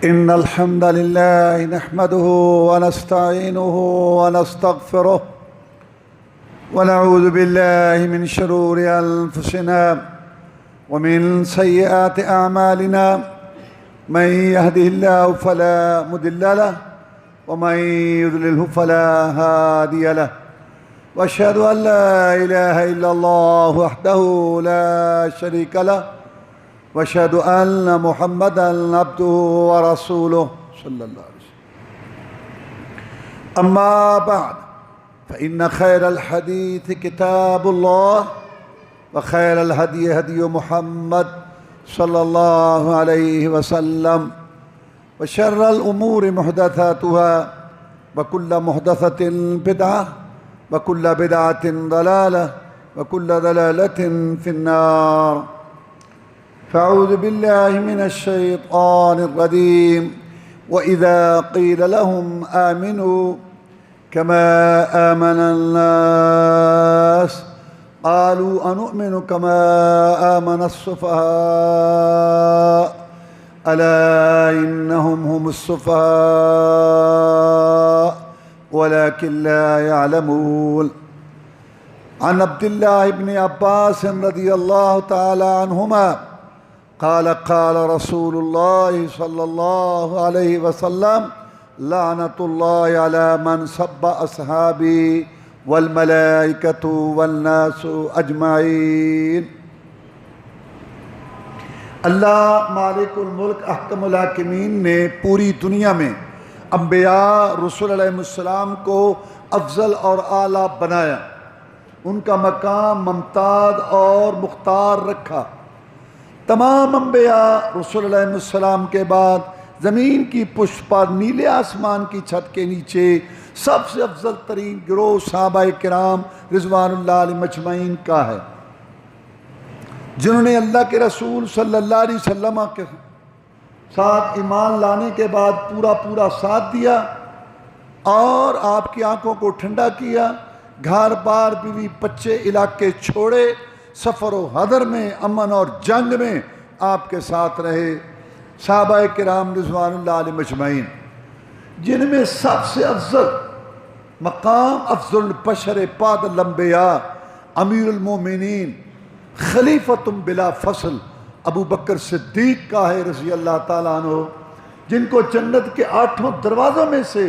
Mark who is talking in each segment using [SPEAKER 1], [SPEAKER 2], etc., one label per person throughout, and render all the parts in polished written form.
[SPEAKER 1] إن الحمد لله نحمده ونستعينه ونستغفره ونعوذ بالله من شرور أنفسنا ومن سيئات أعمالنا من يهده الله فلا مضل له ومن يضلله فلا هادي له وأشهد أن لا إله إلا الله وحده لا شريك له وأشهد أن محمدًا عبده ورسوله صلى الله عليه وسلم. أما بعد فإن خير الحديث كتاب الله وخير الهدي هدي محمد صلى الله عليه وسلم وشر الأمور محدثاتها وكل محدثة بدعة وكل بدعة ضلالة وكل ضلالة في النار. فأعوذ بالله من الشيطان الرجيم. وإذا قيل لهم آمنوا كما آمن الناس قالوا أنؤمن كما آمن السفهاء ألا إنهم هم السفهاء ولكن لا يعلمون. عن عبد الله بن عباس رضي الله تعالى عنهما قال قال رسول الله صلى الله عليه وسلم لعنة الله على من سب أصحابي والملائكة والناس أجمعين. اللہ مالک الملک احکم الحاکمین نے پوری دنیا میں انبیاء رسول علیہ السلام کو افضل اور اعلیٰ بنایا، ان کا مقام ممتاز اور مختار رکھا. تمام انبیاء رسول علیہ السلام کے بعد زمین کی پشت پر نیلے آسمان کی چھت کے نیچے سب سے افضل ترین گروہ صحابہ کرام رضوان اللہ علیہم اجمعین کا ہے، جنہوں نے اللہ کے رسول صلی اللہ علیہ وسلم کے ساتھ ایمان لانے کے بعد پورا ساتھ دیا اور آپ کی آنکھوں کو ٹھنڈا کیا، گھر بار بیوی بچے علاقے چھوڑے، سفر و حضر میں امن اور جنگ میں آپ کے ساتھ رہے. صحابہ کرام رضوان اللہ علیہم اجمعین، جن میں سب سے افضل مقام افضل البشر بعد الانبیاء امیر المومنین خلیفۃ بلا فصل ابو بکر صدیق کا ہے رضی اللہ تعالیٰ عنہ، جن کو جنت کے 8 دروازوں میں سے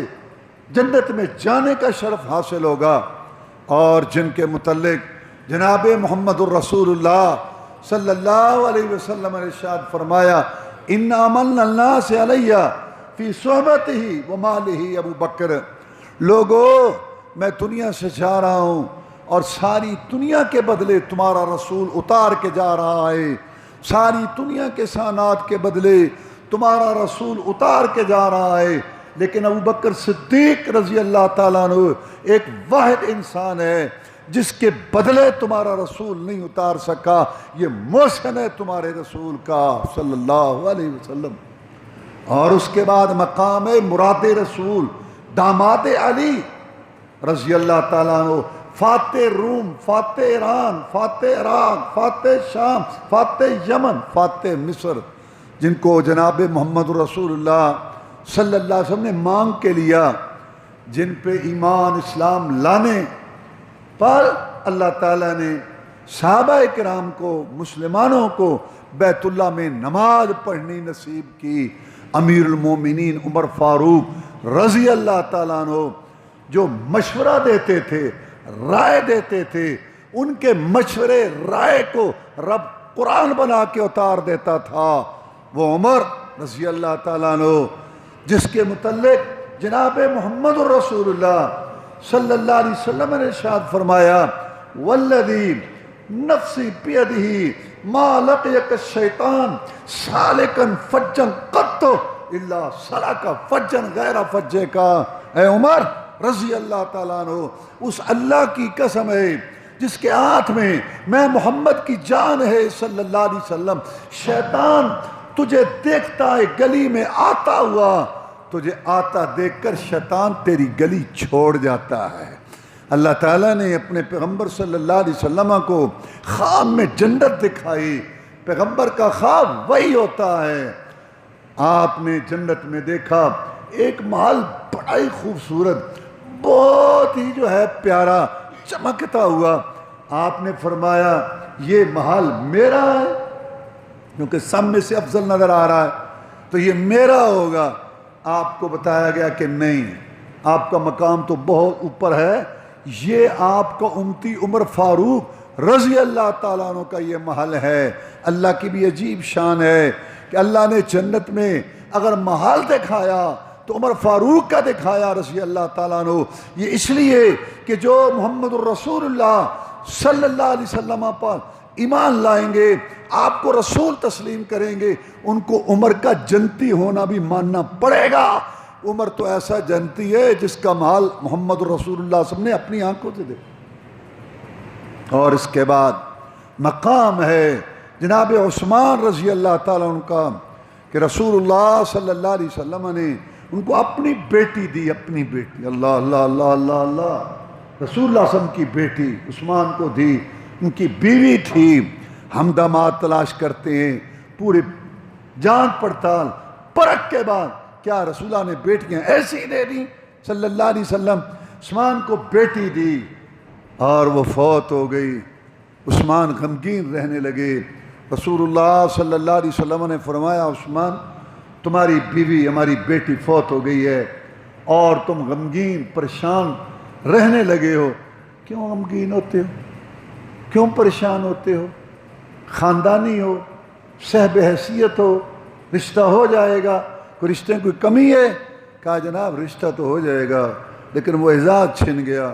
[SPEAKER 1] جنت میں جانے کا شرف حاصل ہوگا، اور جن کے متعلق جناب محمد الرسول اللہ صلی اللہ علیہ وسلم نے ارشاد فرمایا ان امن الناس علیہ فی صحبتہ ومالہ ابو بکر. لوگو میں دنیا سے جا رہا ہوں اور ساری دنیا کے بدلے تمہارا رسول اتار کے جا رہا ہے، ساری دنیا کے سانات کے بدلے تمہارا رسول اتار کے جا رہا ہے، لیکن ابو بکر صدیق رضی اللہ تعالیٰ عنہ ایک واحد انسان ہے جس کے بدلے تمہارا رسول نہیں اتار سکا. یہ محسن ہے تمہارے رسول کا صلی اللہ علیہ وسلم. اور اس کے بعد مقام مراد رسول داماد علی رضی اللہ تعالیٰ عنہ، فاتح روم، فاتح ایران، فاتح عراق، فاتح شام، فاتح یمن، فاتح مصر، جن کو جناب محمد رسول اللہ صلی اللہ علیہ وسلم نے مانگ کے لیا، جن پہ ایمان اسلام لانے پر اللہ تعالیٰ نے صحابہ کرام کو، مسلمانوں کو بیت اللہ میں نماز پڑھنی نصیب کی. امیر المومنین عمر فاروق رضی اللہ تعالیٰ عنہ جو مشورہ دیتے تھے، رائے دیتے تھے، ان کے مشورے رائے کو رب قرآن بنا کے اتار دیتا تھا. وہ عمر رضی اللہ تعالیٰ عنہ جس کے متعلق جناب محمد الرسول اللہ صلی اللہ علیہ وسلم نے ارشاد فرمایا والذی نفسی بیدہ ما لقیک الشیطان سالکا فجا قط الا سلک فجا غیر فجے کا. اے عمر رضی اللہ تعالیٰ عنہ، اس اللہ کی قسم ہے جس کے ہاتھ میں محمد کی جان ہے صلی اللہ علیہ وسلم، شیطان تجھے دیکھتا ہے گلی میں آتا ہوا، تجھے آتا دیکھ کر شیطان تیری گلی چھوڑ جاتا ہے. اللہ تعالیٰ نے اپنے پیغمبر صلی اللہ علیہ وسلم کو خواب میں جنت دکھائی. پیغمبر کا خواب وہی ہوتا ہے. آپ نے جنت میں دیکھا ایک محل بڑا ہی خوبصورت، بہت ہی جو ہے پیارا، چمکتا ہوا. آپ نے فرمایا یہ محل میرا ہے، کیونکہ سب میں سے افضل نظر آ رہا ہے تو یہ میرا ہوگا. آپ کو بتایا گیا کہ نہیں، آپ کا مقام تو بہت اوپر ہے، یہ آپ کا امتی عمر فاروق رضی اللہ تعالیٰ عنہ کا یہ محل ہے. اللہ کی بھی عجیب شان ہے کہ اللہ نے جنت میں اگر محل دکھایا تو عمر فاروق کا دکھایا رضی اللہ تعالیٰ عنہ. یہ اس لیے کہ جو محمد الرسول اللہ صلی اللہ علیہ وسلم پر ایمان لائیں گے، آپ کو رسول تسلیم کریں گے، ان کو عمر کا جنتی ہونا بھی ماننا پڑے گا. عمر تو ایسا جنتی ہے جس کا محل محمد رسول اللہ صلی اللہ علیہ وسلم نے اپنی آنکھوں سے دیکھا. اور اس کے بعد مقام ہے جناب عثمان رضی اللہ تعالیٰ عنہ کا کہ رسول اللہ صلی اللہ علیہ وسلم نے ان کو اپنی بیٹی دی، اپنی بیٹی. اللہ اللہ اللہ اللہ اللہ، رسول اللہ صلی اللہ علیہ وسلم کی بیٹی عثمان کو دی. ان کی بیوی تھی. ہم داماد تلاش کرتے ہیں، پورے جانچ پڑتال پرکھ کے بعد کیا رسول اللہ نے بیٹیاں ایسی دے دی صلی اللہ علیہ وسلم. عثمان کو بیٹی دی اور وہ فوت ہو گئی. عثمان غمگین رہنے لگے. رسول اللہ صلی اللہ علیہ وسلم نے فرمایا عثمان تمہاری بیوی ہماری بیٹی فوت ہو گئی ہے اور تم غمگین پریشان رہنے لگے ہو. کیوں غمگین ہوتے ہو؟ کیوں پریشان ہوتے ہو؟ خاندانی ہو، صاحب حیثیت ہو، رشتہ ہو جائے گا، کوئی رشتے میں کوئی کمی ہے؟ کہا جناب رشتہ تو ہو جائے گا لیکن وہ اعزاز چھن گیا،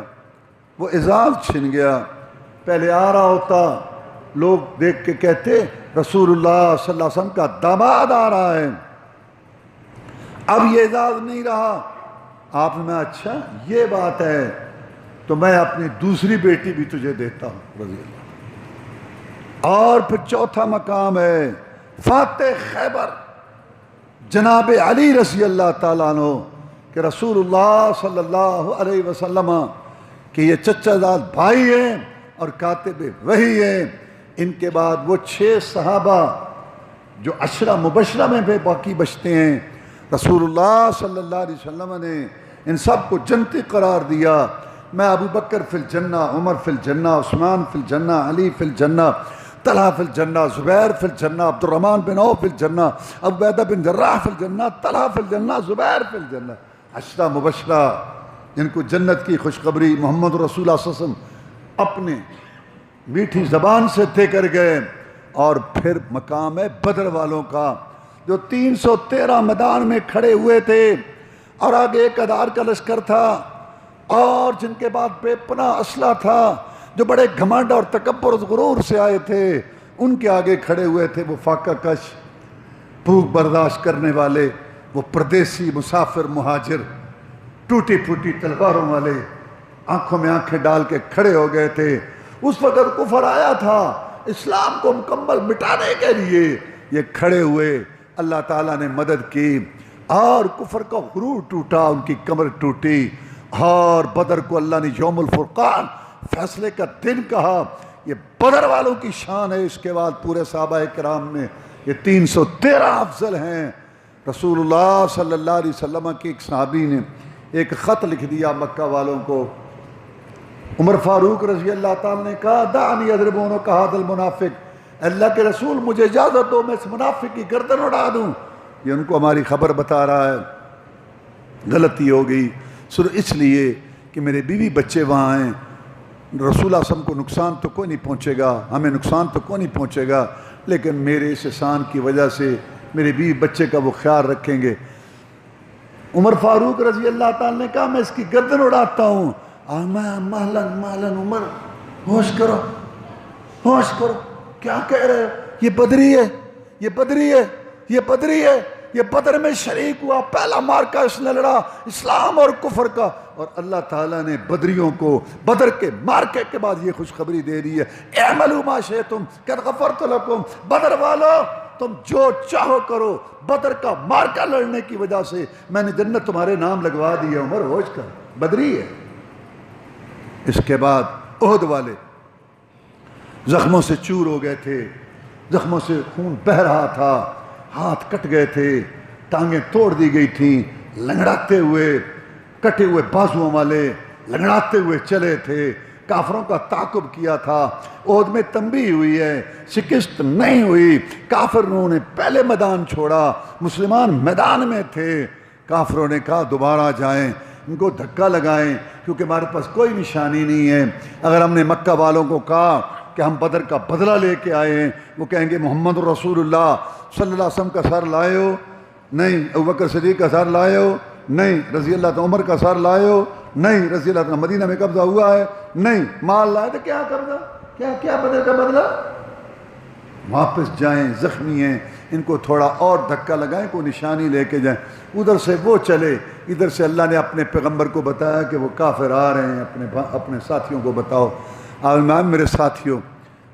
[SPEAKER 1] وہ اعزاز چھن گیا. پہلے آ رہا ہوتا لوگ دیکھ کے کہتے رسول اللہ صلی اللہ علیہ وسلم کا داماد آ رہا ہے، اب یہ اعزاز نہیں رہا. آپ نے اچھا یہ بات ہے تو میں اپنی دوسری بیٹی بھی تجھے دیتا ہوں رضی اللہ. اور پھر چوتھا مقام ہے فاتح خیبر جناب علی رضی اللہ تعالیٰ عنہ کہ رسول اللہ صلی اللہ علیہ وسلم کہ یہ چچا زاد بھائی ہیں اور کاتب وحی ہیں. ان کے بعد وہ 6 صحابہ جو عشرہ مبشرہ میں بھی باقی بچتے ہیں، رسول اللہ صلی اللہ علیہ وسلم نے ان سب کو جنتی قرار دیا. میں ابو بکر فی الجنہ، عمر فی الجنہ، عثمان فی الجنہ، علی فی الجنہ، طلحہ فی الجنہ، زبیر فی الجنہ، عبد الرحمن بن عوف فی الجنہ، ابو عبیدہ بن جراح فی الجنہ، طلحہ فی الجنہ، زبیر فی الجنہ. عشرہ مبشرہ جن کو جنت کی خوشخبری محمد رسول اللہ صلی اللہ علیہ وسلم اپنے میٹھی زبان سے دے کر گئے. اور پھر مقام ہے بدر والوں کا جو 313 میدان میں کھڑے ہوئے تھے اور آگے 1000 کا لشکر تھا اور جن کے بعد بے پناہ اسلحہ تھا، جو بڑے گھمنڈ اور تکبر اور غرور سے آئے تھے، ان کے آگے کھڑے ہوئے تھے وہ فاقہ کش، بھوک برداشت کرنے والے، وہ پردیسی مسافر مہاجر، ٹوٹی پھوٹی تلواروں والے، آنکھوں میں آنکھیں ڈال کے کھڑے ہو گئے تھے. اس وقت کفر آیا تھا اسلام کو مکمل مٹانے کے لیے، یہ کھڑے ہوئے، اللہ تعالیٰ نے مدد کی اور کفر کا غرور ٹوٹا، ان کی کمر ٹوٹی. اور بدر کو اللہ نے یوم الفرقان فیصلے کا دن کہا. یہ بدر والوں کی شان ہے. اس کے بعد پورے صحابہ کرام میں یہ 313 افضل ہیں. رسول اللہ صلی اللہ علیہ وسلم کی ایک صحابی نے ایک خط لکھ دیا مکہ والوں کو. عمر فاروق رضی اللہ تعالیٰ نے کہا دعنی اضرب عنق ھذا المنافق، اللہ کے رسول مجھے اجازت دو میں اس منافق کی گردن اڑا دوں. یہ ان کو ہماری خبر بتا رہا ہے. غلطی ہو گئی صرف اس لیے کہ میرے بیوی بچے وہاں ہیں. رسول اللہ صلی اللہ علیہ وسلم کو نقصان تو کوئی نہیں پہنچے گا، ہمیں نقصان تو کوئی نہیں پہنچے گا، لیکن میرے اس احسان کی وجہ سے میرے بیوی بچے کا وہ خیال رکھیں گے. عمر فاروق رضی اللہ تعالیٰ نے کہا میں اس کی گردن اڑاتا ہوں. مہلن مہلن عمر، ہوش کرو ہوش کرو، کیا کہہ رہے ہو؟ یہ بدری ہے، یہ بدری ہے، یہ بدری ہے، یہ بدر میں شریک ہوا، پہلا مارکا اس نے لڑا اسلام اور کفر کا. اور اللہ تعالیٰ نے بدریوں کو بدر کے مارکے کے بعد یہ خوشخبری دے دی ہے اعملوا ما شئتم قد غفرت لکم. بدر والو تم جو چاہو کرو، بدر کا مارکا لڑنے کی وجہ سے میں نے جنت تمہارے نام لگوا دی ہے. عمر ہوش کر، بدری ہے. اس کے بعد احد والے زخموں سے چور ہو گئے تھے، زخموں سے خون بہہ رہا تھا، ہاتھ کٹ گئے تھے، ٹانگیں توڑ دی گئی تھیں، لنگڑاتے ہوئے، کٹے ہوئے بازوؤں والے لنگڑاتے ہوئے چلے تھے، کافروں کا تعاقب کیا تھا۔ احد میں تنبیہ ہوئی ہے، شکست نہیں ہوئی، کافروں نے پہلے میدان چھوڑا، مسلمان میدان میں تھے۔ کافروں نے کہا دوبارہ جائیں، ان کو دھکا لگائیں، کیونکہ ہمارے پاس کوئی نشانی نہیں ہے۔ اگر ہم نے مکہ والوں کو کہا کہ ہم بدر کا بدلہ لے کے آئے ہیں، وہ کہیں گے محمد رسول اللہ صلی اللہ علیہ وسلم کا سر لائے ہو؟ نہیں۔ ابوبکر صدیق کا سر لائے ہو؟ نہیں۔ رضی اللہ عنہ عمر کا سر لائے ہو؟ نہیں۔ رضی اللہ عنہ مدینہ میں قبضہ ہوا ہے؟ نہیں۔ مال لائے تو کیا قبضہ؟ کیا بدر کا بدلہ؟ واپس جائیں، زخمی ہیں، ان کو تھوڑا اور دھکا لگائیں، کوئی نشانی لے کے جائیں۔ ادھر سے وہ چلے، ادھر سے اللہ نے اپنے پیغمبر کو بتایا کہ وہ کافر آ رہے ہیں، اپنے ساتھیوں کو بتاؤ، میرے ساتھیوں،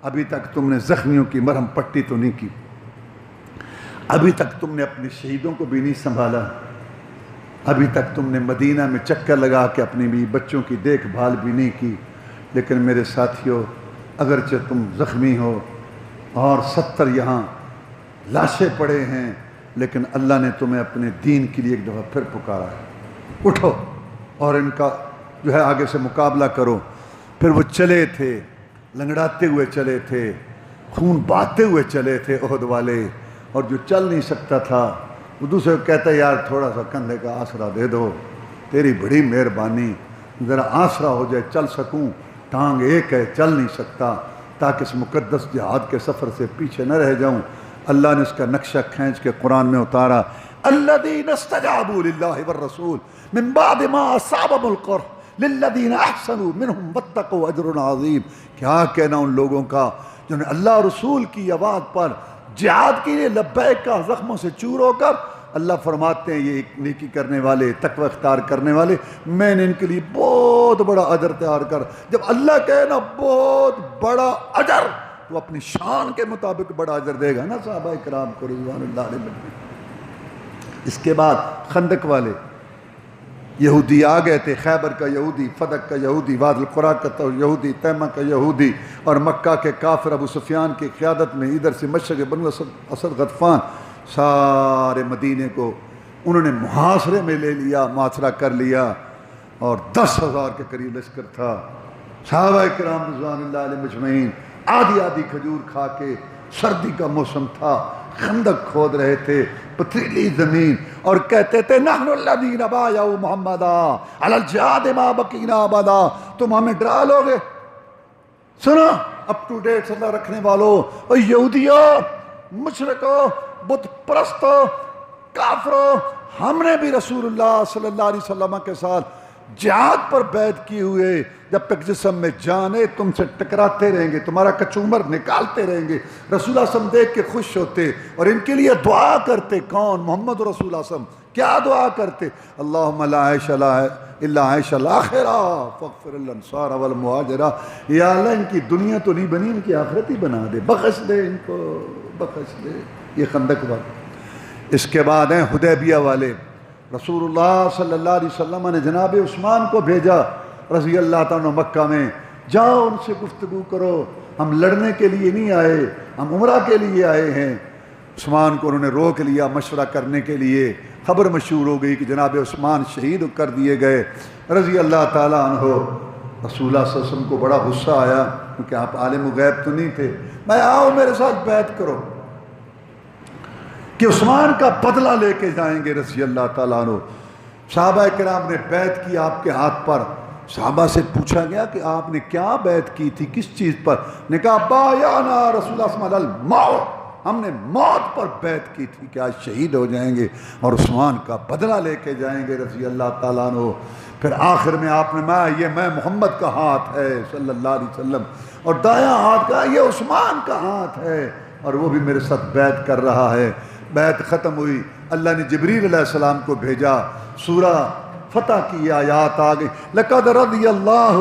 [SPEAKER 1] ابھی تک تم نے زخمیوں کی مرہم پٹی تو نہیں کی، ابھی تک تم نے اپنے شہیدوں کو بھی نہیں سنبھالا، ابھی تک تم نے مدینہ میں چکر لگا کے اپنی بھی بچوں کی دیکھ بھال بھی نہیں کی، لیکن میرے ساتھیوں، اگرچہ تم زخمی ہو اور 70 یہاں لاشیں پڑے ہیں، لیکن اللہ نے تمہیں اپنے دین کے لیے ایک دفعہ پھر پکارا ہے، اٹھو اور ان کا جو ہے آگے سے مقابلہ کرو۔ پھر وہ چلے تھے، لنگڑاتے ہوئے چلے تھے، خون بہاتے ہوئے چلے تھے احد والے، اور جو چل نہیں سکتا تھا وہ دوسرے کو کہتا ہے یار تھوڑا سا کندھے کا آسرا دے دو، تیری بڑی مہربانی، ذرا آسرا ہو جائے، چل سکوں، ٹانگ ایک ہے، چل نہیں سکتا، تاکہ اس مقدس جہاد کے سفر سے پیچھے نہ رہ جاؤں۔ اللہ نے اس کا نقشہ کھینچ کے قرآن میں اتارا، الذین استجابوا للہ والرسول من بعد ما اصابهم القرح للذین احسنوا منہم واتقوا اجر عظیم۔ کیا کہنا ان لوگوں کا جنہوں نے اللہ اور رسول کی آواز پر جہاد کے لیے لبیک کا زخموں سے چور ہو کر، اللہ فرماتے ہیں یہ نیکی کرنے والے، تقوی اختیار کرنے والے، میں نے ان کے لیے بہت بڑا اجر تیار کر۔ جب اللہ کہے نا بہت بڑا اجر، تو اپنی شان کے مطابق بڑا اجر دے گا نا صحابہ کرام کو رضوان اللہ علیہ۔ اس کے بعد خندق والے یہودی آ گئے تھے، خیبر کا یہودی، فدق کا یہودی، وادی القریٰ کا یہودی، تیمہ کا یہودی، اور مکہ کے کافر ابو سفیان کی قیادت میں ادھر سے مشرق بنو اسد غطفان، سارے مدینے کو انہوں نے محاصرے میں لے لیا، محاصرہ کر لیا، اور 10,000 کے قریب لشکر تھا۔ صحابہ کرام رضوان اللہ علیہ مجمعین آدھی آدھی کھجور کھا کے، سردی کا موسم تھا، خندق کھود رہے تھے، پتھریلی زمین، اور کہتے تھے نحن الذین بایعوا محمدا علی الجہاد ما بقینا ابدا۔ تم ہمیں ڈرا لو گے؟ سنو اپ ٹو ڈیٹ صلاح رکھنے والوں، اور یہودیوں، مشرکوں، بت پرستوں، کافروں، ہم نے بھی رسول اللہ صلی اللہ علیہ وسلم کے ساتھ جہاد پر بیعت کی ہوئے، جب تک جسم میں جان ہے تم سے ٹکراتے رہیں گے، تمہارا کچومر نکالتے رہیں گے۔ رسول اللہ صلی اللہ علیہ وسلم دیکھ کے خوش ہوتے اور ان کے لیے دعا کرتے۔ کون؟ محمد رسول اللہ صلی اللہ علیہ وسلم۔ کیا دعا کرتے؟ اللہم لا عیش الا عیش الاخرہ فاغفر الانصار والمہاجرہ۔ یا اللہ ان کی دنیا تو نہیں بنی، ان کی آخرت ہی بنا دے، بخش دے ان کو، بخش دے۔ یہ خندق والے۔ اس کے بعد ہیں حدیبیہ والے۔ رسول اللہ صلی اللہ علیہ وسلم نے جناب عثمان کو بھیجا رضی اللہ تعالیٰ مکہ میں، جاؤ ان سے گفتگو کرو، ہم لڑنے کے لیے نہیں آئے، ہم عمرہ کے لیے آئے ہیں۔ عثمان کو انہوں نے روک لیا مشورہ کرنے کے لیے۔ خبر مشہور ہو گئی کہ جناب عثمان شہید کر دیے گئے رضی اللہ تعالیٰ عنہ۔ رسول اللہ صلی اللہ علیہ وسلم کو بڑا غصہ آیا، کیونکہ آپ عالم غیب تو نہیں تھے۔ میں آؤ میرے ساتھ بیعت کرو کہ عثمان کا بدلہ لے کے جائیں گے رضی اللہ تعالیٰ عنہ۔ صحابہ کرام نے بیعت کی آپ کے ہاتھ پر۔ صحابہ سے پوچھا گیا کہ آپ نے کیا بیعت کی تھی، کس چیز پر؟ نے کہا بایعنا رسول اللہ صلی اللہ علیہ وسلم الموت، ہم نے موت پر بیعت کی تھی کہ آج شہید ہو جائیں گے اور عثمان کا بدلہ لے کے جائیں گے رضی اللہ تعالیٰ عنہ۔ پھر آخر میں آپ نے میں محمد کا ہاتھ ہے صلی اللہ علیہ وسلم، اور دایاں ہاتھ کا یہ عثمان کا ہاتھ ہے، اور وہ بھی میرے ساتھ بیعت کر رہا ہے۔ بیعت ختم ہوئی، اللہ نے جبریل علیہ السلام کو بھیجا۔ سورہ فتح کی آیات آ گئی، لقد رضی اللہ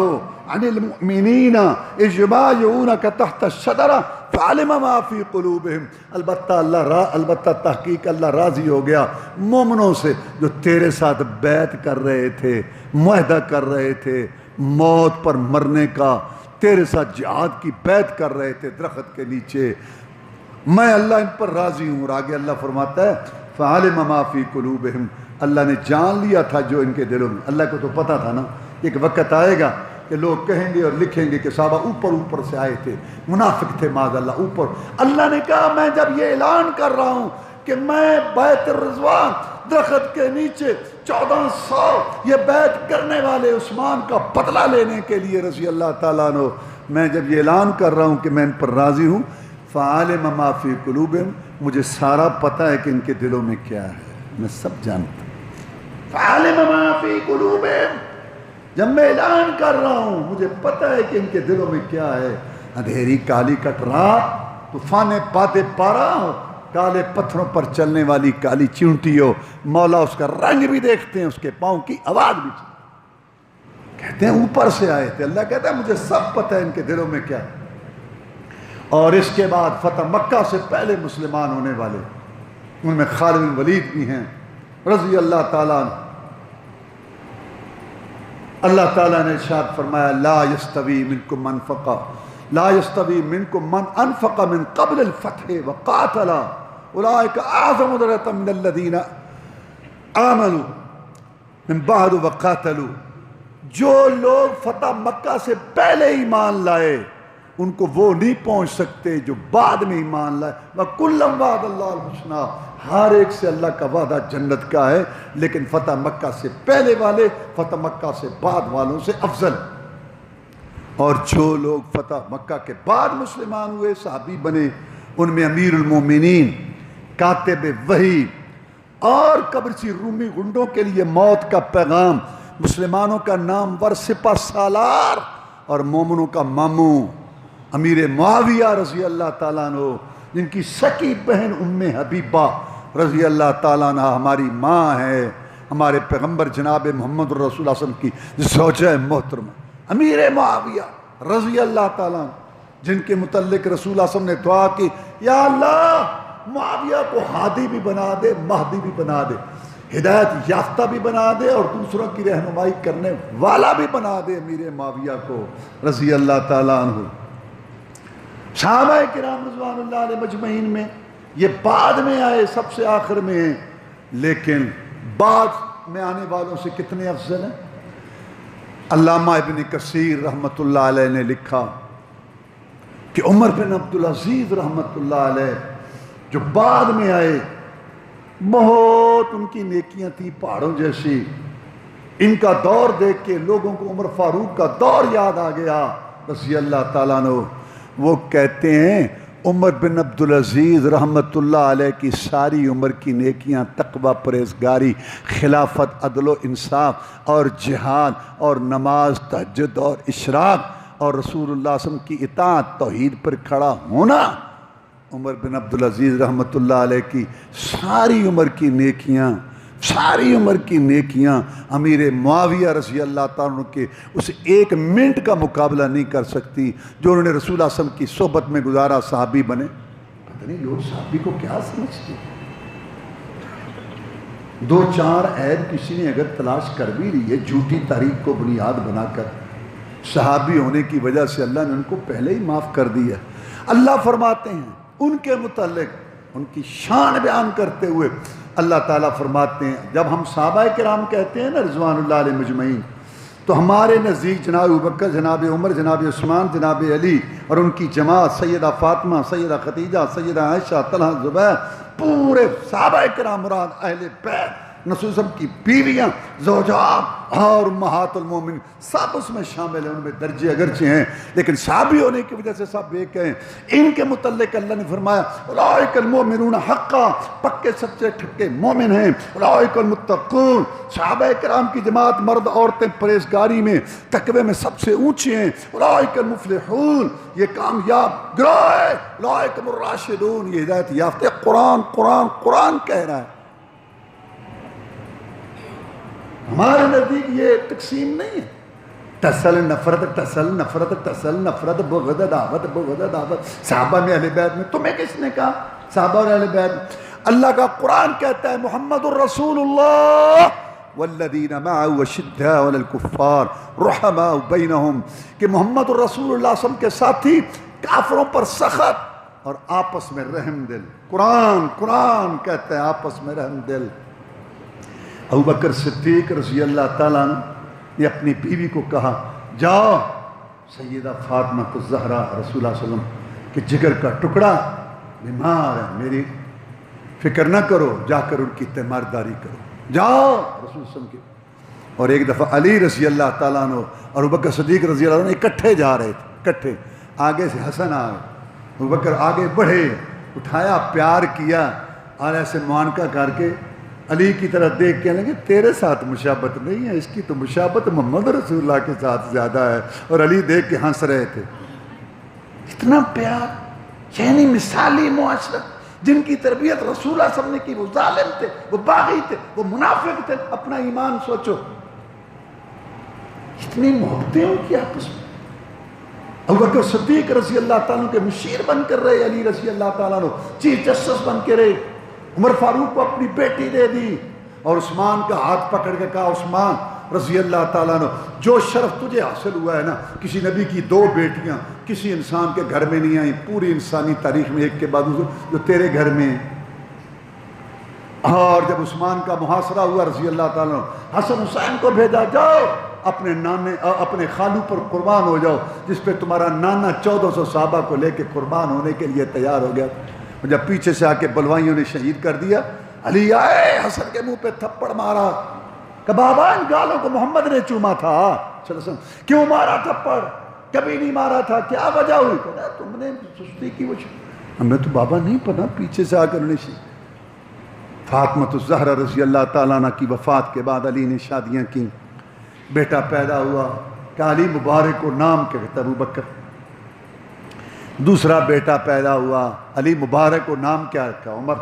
[SPEAKER 1] عن المؤمنین اذ یبایعونک تحت الشجرہ فعلم ما فی قلوبہم۔ البتہ تحقیق اللہ راضی ہو گیا مومنوں سے جو تیرے ساتھ بیعت کر رہے تھے، معاہدہ کر رہے تھے موت پر مرنے کا، تیرے ساتھ جہاد کی بیعت کر رہے تھے درخت کے نیچے، میں اللہ ان پر راضی ہوں۔ اور آگے اللہ فرماتا ہے فعلم ما فی قلوبہم، اللہ نے جان لیا تھا جو ان کے دلوں میں. اللہ کو تو پتہ تھا نا ایک وقت آئے گا کہ لوگ کہیں گے اور لکھیں گے کہ صحابہ اوپر سے آئے تھے، منافق تھے معاذ اللہ اوپر. اللہ نے کہا میں جب یہ اعلان کر رہا ہوں کہ میں بیت الرضوان درخت کے نیچے 1400 یہ بیعت کرنے والے عثمان کا بدلہ لینے کے لیے رضی اللہ تعالیٰ عنہ، میں جب یہ اعلان کر رہا ہوں کہ میں ان پر راضی ہوں، فعلم ما فی قلوبہم، مجھے سارا پتہ ہے کہ ان کے دلوں میں کیا ہے، میں سب جانتا ہوں. فعلم ما فی قلوبہم، جب میں اعلان کر رہا ہوں مجھے پتہ ہے کہ ان کے دلوں میں کیا ہے. اندھیری کالی کٹ رات، طوفان بادے پارا ہو، کالے پتھروں پر چلنے والی کالی چونٹی ہو، مولا اس کا رنگ بھی دیکھتے ہیں، اس کے پاؤں کی آواز بھی کہتے ہیں اوپر سے آئے تھے. اللہ کہتا ہے مجھے سب پتہ ہے ان کے دلوں میں کیا ہے. اور اس کے بعد فتح مکہ سے پہلے مسلمان ہونے والے، ان میں خالد بن ولید بھی ہیں رضی اللہ تعالیٰ عنہ. اللہ تعالیٰ نے ارشاد فرمایا لا یستوی منکم من انفق، لا یستوی منکم من انفق من قبل الفتح وقاتل اولئک اعظم درجۃ من الذین آمنوا من بعد وقاتلوا. جو لوگ فتح مکہ سے پہلے ایمان لائے ان کو وہ نہیں پہنچ سکتے جو بعد میں ایمان لائے. وَكُلًّا وَعَدَ اللَّهُ الْحُسْنَىٰ، ہر ایک سے اللہ کا وعدہ جنت کا ہے، لیکن فتح مکہ سے پہلے والے فتح مکہ سے بعد والوں سے افضل. اور جو لوگ فتح مکہ کے بعد مسلمان ہوئے، صحابی بنے، ان میں امیر المومنین، کاتب وحی اور قبرصی رومی گنڈوں کے لیے موت کا پیغام، مسلمانوں کا نامور سپہ سالار اور مومنوں کا ماموں امیر معاویہ رضی اللہ تعالیٰ عنہ، جن کی سکی بہن ام حبیبہ رضی اللہ تعالیٰ عنہ ہماری ماں ہے، ہمارے پیغمبر جناب محمد رسول اللہ صلی اللہ علیہ وسلم کی زوجہ محترمہ امیر معاویہ رضی اللہ تعالیٰ عنہ، جن کے متعلق رسول اللہ صلی اللہ علیہ وسلم نے دعا کی یا اللہ معاویہ کو ہادی بھی بنا دے، مہدی بھی بنا دے، ہدایت یافتہ بھی بنا دے اور دوسروں کی رہنمائی کرنے والا بھی بنا دے امیر معاویہ کو رضی اللہ تعالیٰ عنہ. صحابہ کرام رضوان اللہ علیہ مجمعین میں یہ بعد میں آئے، سب سے آخر میں ہیں، لیکن بعد میں آنے والوں سے کتنے افضل ہیں. علامہ ابن کثیر رحمۃ اللہ علیہ نے لکھا کہ عمر بن عبدالعزیز رحمۃ اللہ علیہ جو بعد میں آئے، بہت ان کی نیکیاں تھیں پہاڑوں جیسی. ان کا دور دیکھ کے لوگوں کو عمر فاروق کا دور یاد آ گیا رضی اللہ تعالیٰ عنہ. وہ کہتے ہیں عمر بن عبدالعزیز رحمۃ اللہ علیہ کی ساری عمر کی نیکیاں تقوی، پرہیزگاری، خلافت، عدل و انصاف اور جہاد اور نماز، تہجد اور اشراق اور رسول اللہ صلی اللہ علیہ وسلم کی اطاعت، توحید پر کھڑا ہونا، عمر بن عبدالعزیز رحمۃ اللہ علیہ کی ساری عمر کی نیکیاں، ساری عمر کی نیکیاں امیر معاویہ رضی اللہ تعالیٰ عنہ کے اس ایک منٹ کا مقابلہ نہیں کر سکتی جو انہوں نے رسول اللہ صلی اللہ علیہ وسلم کی صحبت میں گزارا، صحابی بنے. پتہ نہیں لوگ صحابی کو کیا سمجھتے ہیں. دو چار عیب کسی نے اگر تلاش کر بھی لی ہے جھوٹی تاریخ کو بنیاد بنا کر، صحابی ہونے کی وجہ سے اللہ نے ان کو پہلے ہی معاف کر دیا. اللہ فرماتے ہیں ان کے متعلق ان کی شان بیان کرتے ہوئے اللہ تعالیٰ فرماتے ہیں، جب ہم صحابہ کرام کہتے ہیں نا رضوان اللہ علیہ مجمعین، تو ہمارے نزدیک جناب ابوبکر، جناب عمر، جناب عثمان، جناب علی اور ان کی جماعت، سیدہ فاطمہ، سیدہ خدیجہ، سیدہ عائشہ، طلحہ، زبیر، پورے صحابہ کرام مراد اہل بیت، رسول صلی اللہ علیہ وسلم کی بیویاں، زوجات اور امہات المومنین سب اس میں شامل ہیں. ان میں درجے اگرچہ ہیں لیکن صحابی ہونے کی وجہ سے سب ایک ہیں. ان کے متعلق اللہ نے فرمایا اولئک المؤمنون حقا، پکے سچے ٹھکے مومن ہیں. اولئک المتقون، صحابہ کرام کی جماعت مرد عورتیں پرہیزگاری میں تقوی میں سب سے اونچے ہیں. اولئک المفلحون، یہ کامیاب گروہ ہے. اولئک الراشدون، یہ ہدایت یافتہ. قرآن قرآن قرآن کہہ رہا ہے. ہمارے نزدیک یہ تقسیم نہیں ہے. ٹسل نفرت، ٹسل نفرت، ٹسل نفرت، بغض دعوت، بغض دعوت. صحابہ میں اہل بیت میں تمہیں کس نے کہا صحابہ اور اہل بیت؟ اللہ کا قرآن کہتا ہے محمد الرسول اللہ والذین معه اشداء علی الکفار رحماء بینہم، کہ محمد الرسول اللہ صلی اللہ علیہ وسلم کے ساتھی کافروں پر سخت اور آپس میں رحم دل. قرآن کہتا ہے آپس میں رحم دل. ابوبکر صدیق رضی اللہ تعالیٰ نے اپنی بیوی کو کہا جاؤ سیدہ فاطمہ الزہرا رسول اللہ صلی اللہ علیہ وسلم کہ جگر کا ٹکڑا بیمار ہے، میری فکر نہ کرو، جا کر ان کی تیمارداری کرو، جاؤ رسول صلی اللہ علیہ وسلم کی. اور ایک دفعہ علی رضی اللہ تعالیٰ عنہ اور ابوبکر صدیق رضی اللہ عنہ اکٹھے جا رہے تھے، اکٹھے. آگے سے حسن آئے، ابوبکر آگے بڑھے، اٹھایا، پیار کیا اور ایسے معانقہ کر کے علی کی طرف دیکھ کے لگے تیرے ساتھ مشابت نہیں ہے، اس کی تو مشابت محمد رسول اللہ کے ساتھ زیادہ ہے. اور علی دیکھ کے ہنس رہے تھے. اتنا پیار، یعنی مثالی معاشرت جن کی تربیت رسول اللہ صلی اللہ علیہ وسلم نے کی. وہ ظالم تھے، وہ باغی تھے، وہ منافق تھے. اپنا ایمان سوچو، اتنی محبتیں ان کی آپس میں. ابوبکر صدیق رضی اللہ تعالیٰ کے مشیر بن کر رہے، علی رضی اللہ تعالیٰ چیف جسٹس بن کے رہے. عمر فاروق کو اپنی بیٹی دے دی اور عثمان کا ہاتھ پکڑ کے کہا عثمان رضی اللہ تعالیٰ عنہ جو شرف تجھے حاصل ہوا ہے نا، کسی نبی کی 2 بیٹیاں کسی انسان کے گھر میں نہیں آئیں پوری انسانی تاریخ میں، ایک کے بعد جو تیرے گھر میں. اور جب عثمان کا محاصرہ ہوا رضی اللہ تعالیٰ عنہ حسن حسین کو بھیجا، جاؤ اپنے خالو پر قربان ہو جاؤ جس پہ تمہارا نانا 1400 صحابہ کو لے کے قربان ہونے کے لیے تیار ہو گیا. جب پیچھے سے آ کے بلوائیوں نے شہید کر دیا، علی آئے حسن کے منہ پہ تھپڑ مارا کہ بابا ان گالوں کو محمد نے چوما تھا صلی اللہ علیہ وسلم، کیوں مارا تھپڑ؟ کبھی نہیں مارا تھا، کیا وجہ ہوئی؟ کہا تم نے سستی کی وجہ. ہمیں تو بابا نہیں پتا. پیچھے سے آ کر انہیں فاطمہ الزہرا رضی اللہ تعالیٰ عنہ کی وفات کے بعد علی نے شادیاں کی. بیٹا پیدا ہوا کہ علی مبارک کو نام کہتا ابوبکر. دوسرا بیٹا پیدا ہوا، علی مبارک کو نام کیا رکھا؟ عمر.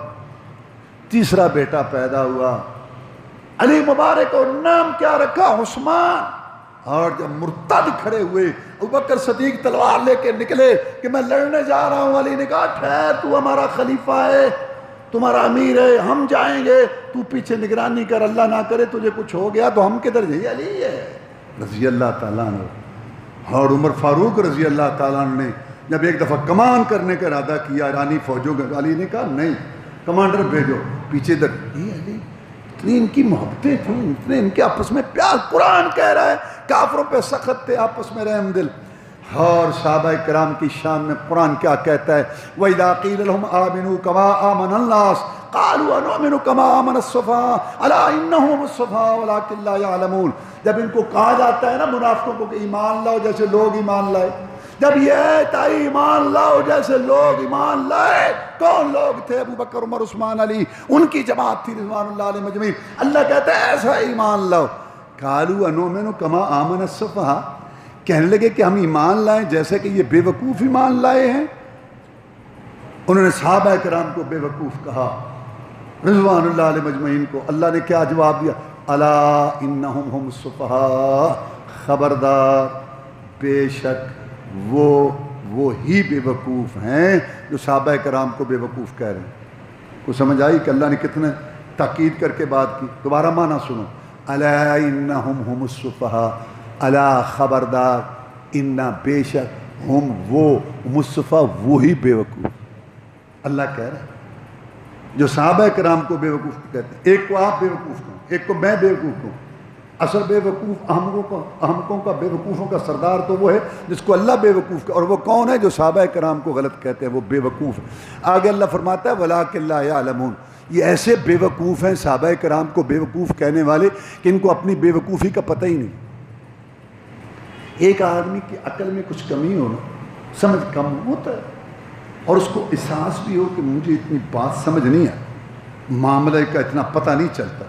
[SPEAKER 1] تیسرا بیٹا پیدا ہوا، علی مبارک کو نام کیا رکھا؟ عثمان. اور جب مرتد کھڑے ہوئے ابوبکر صدیق تلوار لے کے نکلے کہ میں لڑنے جا رہا ہوں، علی نے کہا ٹھہر، تو ہمارا خلیفہ ہے، تمہارا امیر ہے، ہم جائیں گے، تو پیچھے نگرانی کر، اللہ نہ کرے تجھے کچھ ہو گیا تو ہم کدھر جائیں؟ علی ہے رضی اللہ تعالیٰ عنہ. اور عمر فاروق رضی اللہ تعالیٰ عنہ نے جب ایک دفعہ کمان کرنے کا ارادہ کیا ایرانی فوجوں کا، علی نے کہا نہیں، کمانڈر بھیجو پیچھے در. علی اتنی ان کی محبتیں تھیں، اتنے ان کے آپس میں پیار. قرآن کہہ رہا ہے کافروں پہ سخت تھے، آپس میں رحم دل. اور صحابہ کرام کی شان میں قرآن کیا کہتا ہے؟ وَإِذَا قِيلَ لَهُمْ آمِنُوا كَمَا آمَنَ النَّاسُ قَالُوا أَنُؤْمِنُ كَمَا آمَنَ السُّفَهَاءُ أَلَا إِنَّهُمُ السُّفَهَاءُ وَلَٰكِن لَّا يَعْلَمُونَ. جب ان کو کہا جاتا ہے نا منافقوں کو کہ ایمان لاؤ جیسے لوگ ایمان لائے، جب یہ آیت آئی ایمان لاؤ جیسے لوگ ایمان لائے، کون لوگ تھے؟ ابو بکر، عمر، عثمان، علی، ان کی جماعت تھی رضوان اللہ علیہم اجمعین. اللہ کہتا ہے ایسا ایمان لاؤ. قالوا انؤمن کما آمن السفہاء، کہنے لگے کہ ہم ایمان لائیں جیسے کہ یہ بے وقوف ایمان لائے ہیں. انہوں نے صحابہ کرام کو بے وقوف کہا رضوان اللہ علیہم اجمعین کو. اللہ نے کیا جواب دیا؟ الا انہم هم السفہاء، خبردار بے شک وہ ہی بے وقوف ہیں جو صحابہ کرام کو بے وقوف کہہ رہے ہیں. کو سمجھ آئی کہ اللہ نے کتنے تاکید کر کے بات کی؟ دوبارہ معنی سنو. الا انہم هم السفہاء، الا خبردار، ان بے شک، ہم وہ مصطفیٰ وہی بے وقوف. اللہ کہہ رہا ہے جو صحابہ کرام کو بے وقوف کہتے ہیں. ایک کو آپ بے وقوف کہو، ایک کو میں بے وقوف کہوں. اصل بے وقوف احمقوں کا، بے وقوفوں کا سردار تو وہ ہے جس کو اللہ بے وقوف. اور وہ کون ہے؟ جو صحابہ کرام کو غلط کہتے ہیں، وہ بے وقوف. آگے اللہ فرماتا ہے وَلَٰكِن لَّا يَعْلَمُونَ. یہ ایسے بے وقوف ہیں صحابہ کرام کو بے وقوف کہنے والے کہ ان کو اپنی بے وقوفی کا پتہ ہی نہیں. ایک آدمی کی عقل میں کچھ کمی ہو نا، سمجھ کم ہوتا ہے، اور اس کو احساس بھی ہو کہ مجھے اتنی بات سمجھ نہیں ہے، معاملے کا اتنا پتہ نہیں چلتا،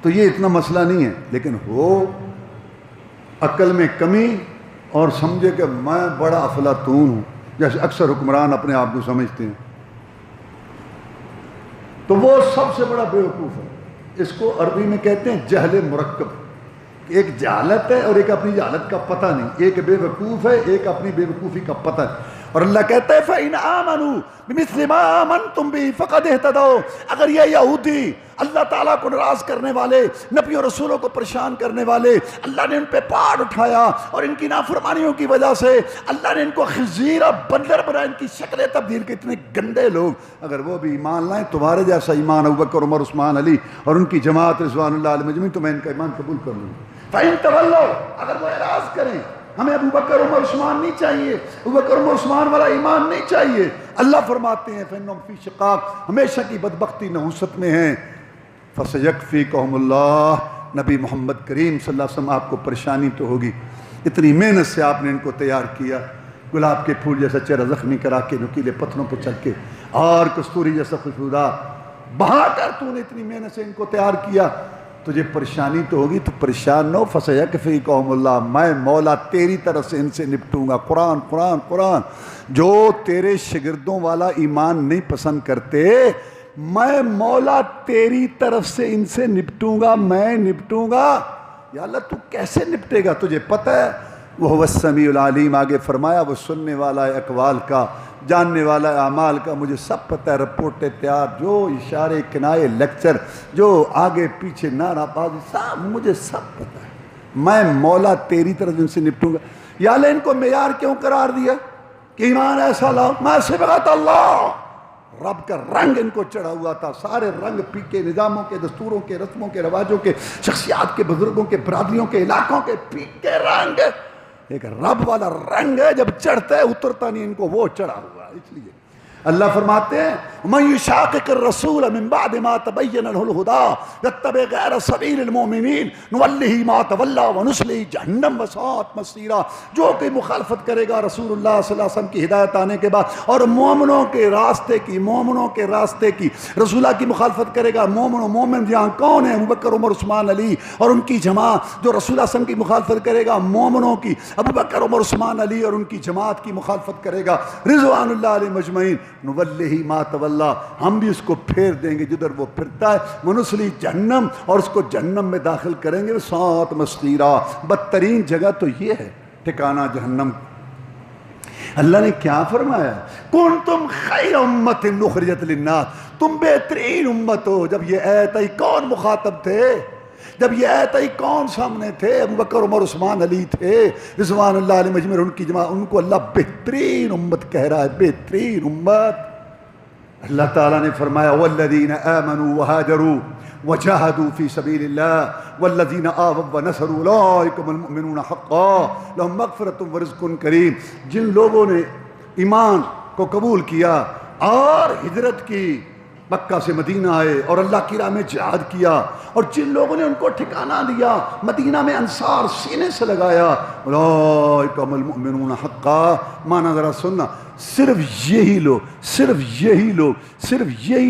[SPEAKER 1] تو یہ اتنا مسئلہ نہیں ہے. لیکن ہو عقل میں کمی اور سمجھے کہ میں بڑا افلاطون ہوں، جیسے اکثر حکمران اپنے آپ کو سمجھتے ہیں، تو وہ سب سے بڑا بے وقوف ہے. اس کو عربی میں کہتے ہیں جہل مرکب. ایک جہالت ہے اور ایک اپنی جہالت کا پتہ نہیں. ایک بے وقوف ہے، ایک اپنی بے وقوفی کا پتہ ہے. اور اللہ کہتا ہے فَإِنْ آمَنُوا بِمِثْلِ مَا آمَنْتُمْ بِهِ فَقَدْ اهْتَدَوْا، اگر یہ یہودی اللہ تعالیٰ کو ناراض کرنے والے، نبیوں رسولوں کو پریشان کرنے والے، اللہ نے ان پہ پہاڑ اٹھایا اور ان کی نافرمانیوں کی وجہ سے اللہ نے ان کو خنزیر اور بندر بنا، ان کی شکلیں تبدیل کی، اتنے گندے لوگ اگر وہ بھی ایمان لائیں تمہارے جیسا ایمان ابوبکر عمر عثمان علی اور ان کی جماعت رضوان اللہ علیہ مجمعین، تو میں ان کا ایمان قبول کر لوں گا۔ فَإِن تَوَلَّوْا، اگر وہ اعراض کریں، ہمیں ابوبکر عمر عثمان نہیں چاہیے، ابوبکر عمر عثمان والا ایمان نہیں چاہیے، اللہ فرماتے ہیں فَإِنَّهُمْ فِي شِقَاقٍ، ہمیشہ کی بدبختی نحوست میں ہیں، فَسَيَكْفِيكَهُمُ اللَّهُ، نبی محمد کریم صلی اللہ علیہ وسلم آپ کو پریشانی تو ہوگی، اتنی محنت سے آپ نے ان کو تیار کیا، گلاب کے پھول جیسا چہرہ زخمی کرا کے، نکیلے پتھروں پہ چل کے، اور کستوری جیسا خوشبودار بہا کر تو نے اتنی محنت سے ان کو تیار کیا، تجھے پریشانی تو ہوگی، تو پریشان نہ ہو، فَسَيَكْفِيكَهُمُ اللَّهُ، میں مولا تیری طرف سے ان سے نپٹوں گا۔ قرآن قرآن قرآن، جو تیرے شاگردوں والا ایمان نہیں پسند کرتے، میں مولا تیری طرف سے ان سے نپٹوں گا، میں نپٹوں گا۔ یا اللہ تو کیسے نپٹے گا، تجھے پتہ ہے، وہ السمیع العلیم، آگے فرمایا وہ سننے والا ہے اقوال کا، جاننے والا ہے اعمال کا، مجھے سب پتہ ہے، رپورٹیں تیار، جو اشارے کنائے لیکچر، جو آگے پیچھے نعرہ بازی، سب مجھے سب پتہ ہے، میں مولا تیری طرف ان سے نپٹوں گا۔ یا اللہ ان کو معیار کیوں قرار دیا کہ ایمان ایسا لاؤ، میں صبغۃ اللہ، رب کا رنگ ان کو چڑھا ہوا تھا، سارے رنگ پیکے، نظاموں کے، دستوروں کے، رسموں کے، رواجوں کے، شخصیات کے، بزرگوں کے، برادریوں کے، علاقوں کے، پیکے رنگ، ایک رب والا رنگ ہے، جب چڑھتا ہے اترتا نہیں، ان کو وہ چڑھا ہوا ہے۔ اس لیے اللہ فرماتے ہیں مَن يُشَاقِقِ الرَّسُولَ مِن بَعْدِ مَا تَبَيَّنَ لَهُ الْهُدَىٰ وَيَتَّبِعْ غَيْرَ سَبِيلِ الْمُؤْمِنِينَ نُوَلِّهِ مَا تَوَلَّىٰ وَنُصْلِهِ جَهَنَّمَ وَسَاءَتْ مَصِيرًا، جو کوئی مخالفت کرے گا رسول اللہ صلی اللہ علیہ وسلم کی ہدایت آنے کے بعد اور مومنوں کے راستے کی رسول اللہ کی مخالفت کرے گا، مومن جہاں کون ہیں؟ ابوبکر عمر عثمان علی اور ان کی جماعت، جو رسول اللہ صلی اللہ علیہ وسلم کی مخالفت کرے گا، مومنوں کی ابوبکر عمر عثمان علی اور ان کی جماعت کی مخالفت کرے گا، رضوان اللہ علیہ مجمعین، نُوَلِّهِ مَا تَوَلَّىٰ، ہم بھی اس کو پھیر دیں گے جدھر وہ پھرتا ہے، وَنُصْلِهِ جہنم، اور اس کو جہنم میں داخل کریں گے، سات مصیرا، بدترین جگہ تو یہ ہے، ٹھکانہ جہنم۔ اللہ نے کیا فرمایا؟ کنتم خیر امت اخرجت للناس، تم بہترین امت ہو۔ جب یہ آیت آئی کون مخاطب تھے؟ جب یہ آیت آئی کون سامنے تھے؟ ابوبکر عمر عثمان علی تھے رضوان اللہ علیہ مجمعین، ان کی جماعت، ان کو اللہ بہترین امت کہہ رہا ہے، بہترین امت۔ اللہ تعالیٰ نے فرمایا والذین آمنوا وہاجروا وجاہدوا فی سبیل اللہ والذین آووا ونصروا اولئک هم المؤمنون حقا لهم مغفرۃ ورزق کریم، جن لوگوں نے ایمان کو قبول کیا اور ہجرت کی، مکہ سے مدینہ آئے اور اللہ کی راہ میں جہاد کیا، اور جن لوگوں نے ان کو ٹھکانہ دیا، مدینہ میں انصار سینے سے لگایا، اولئک هم المؤمنون حقا، مانا ذرا سننا، صرف یہی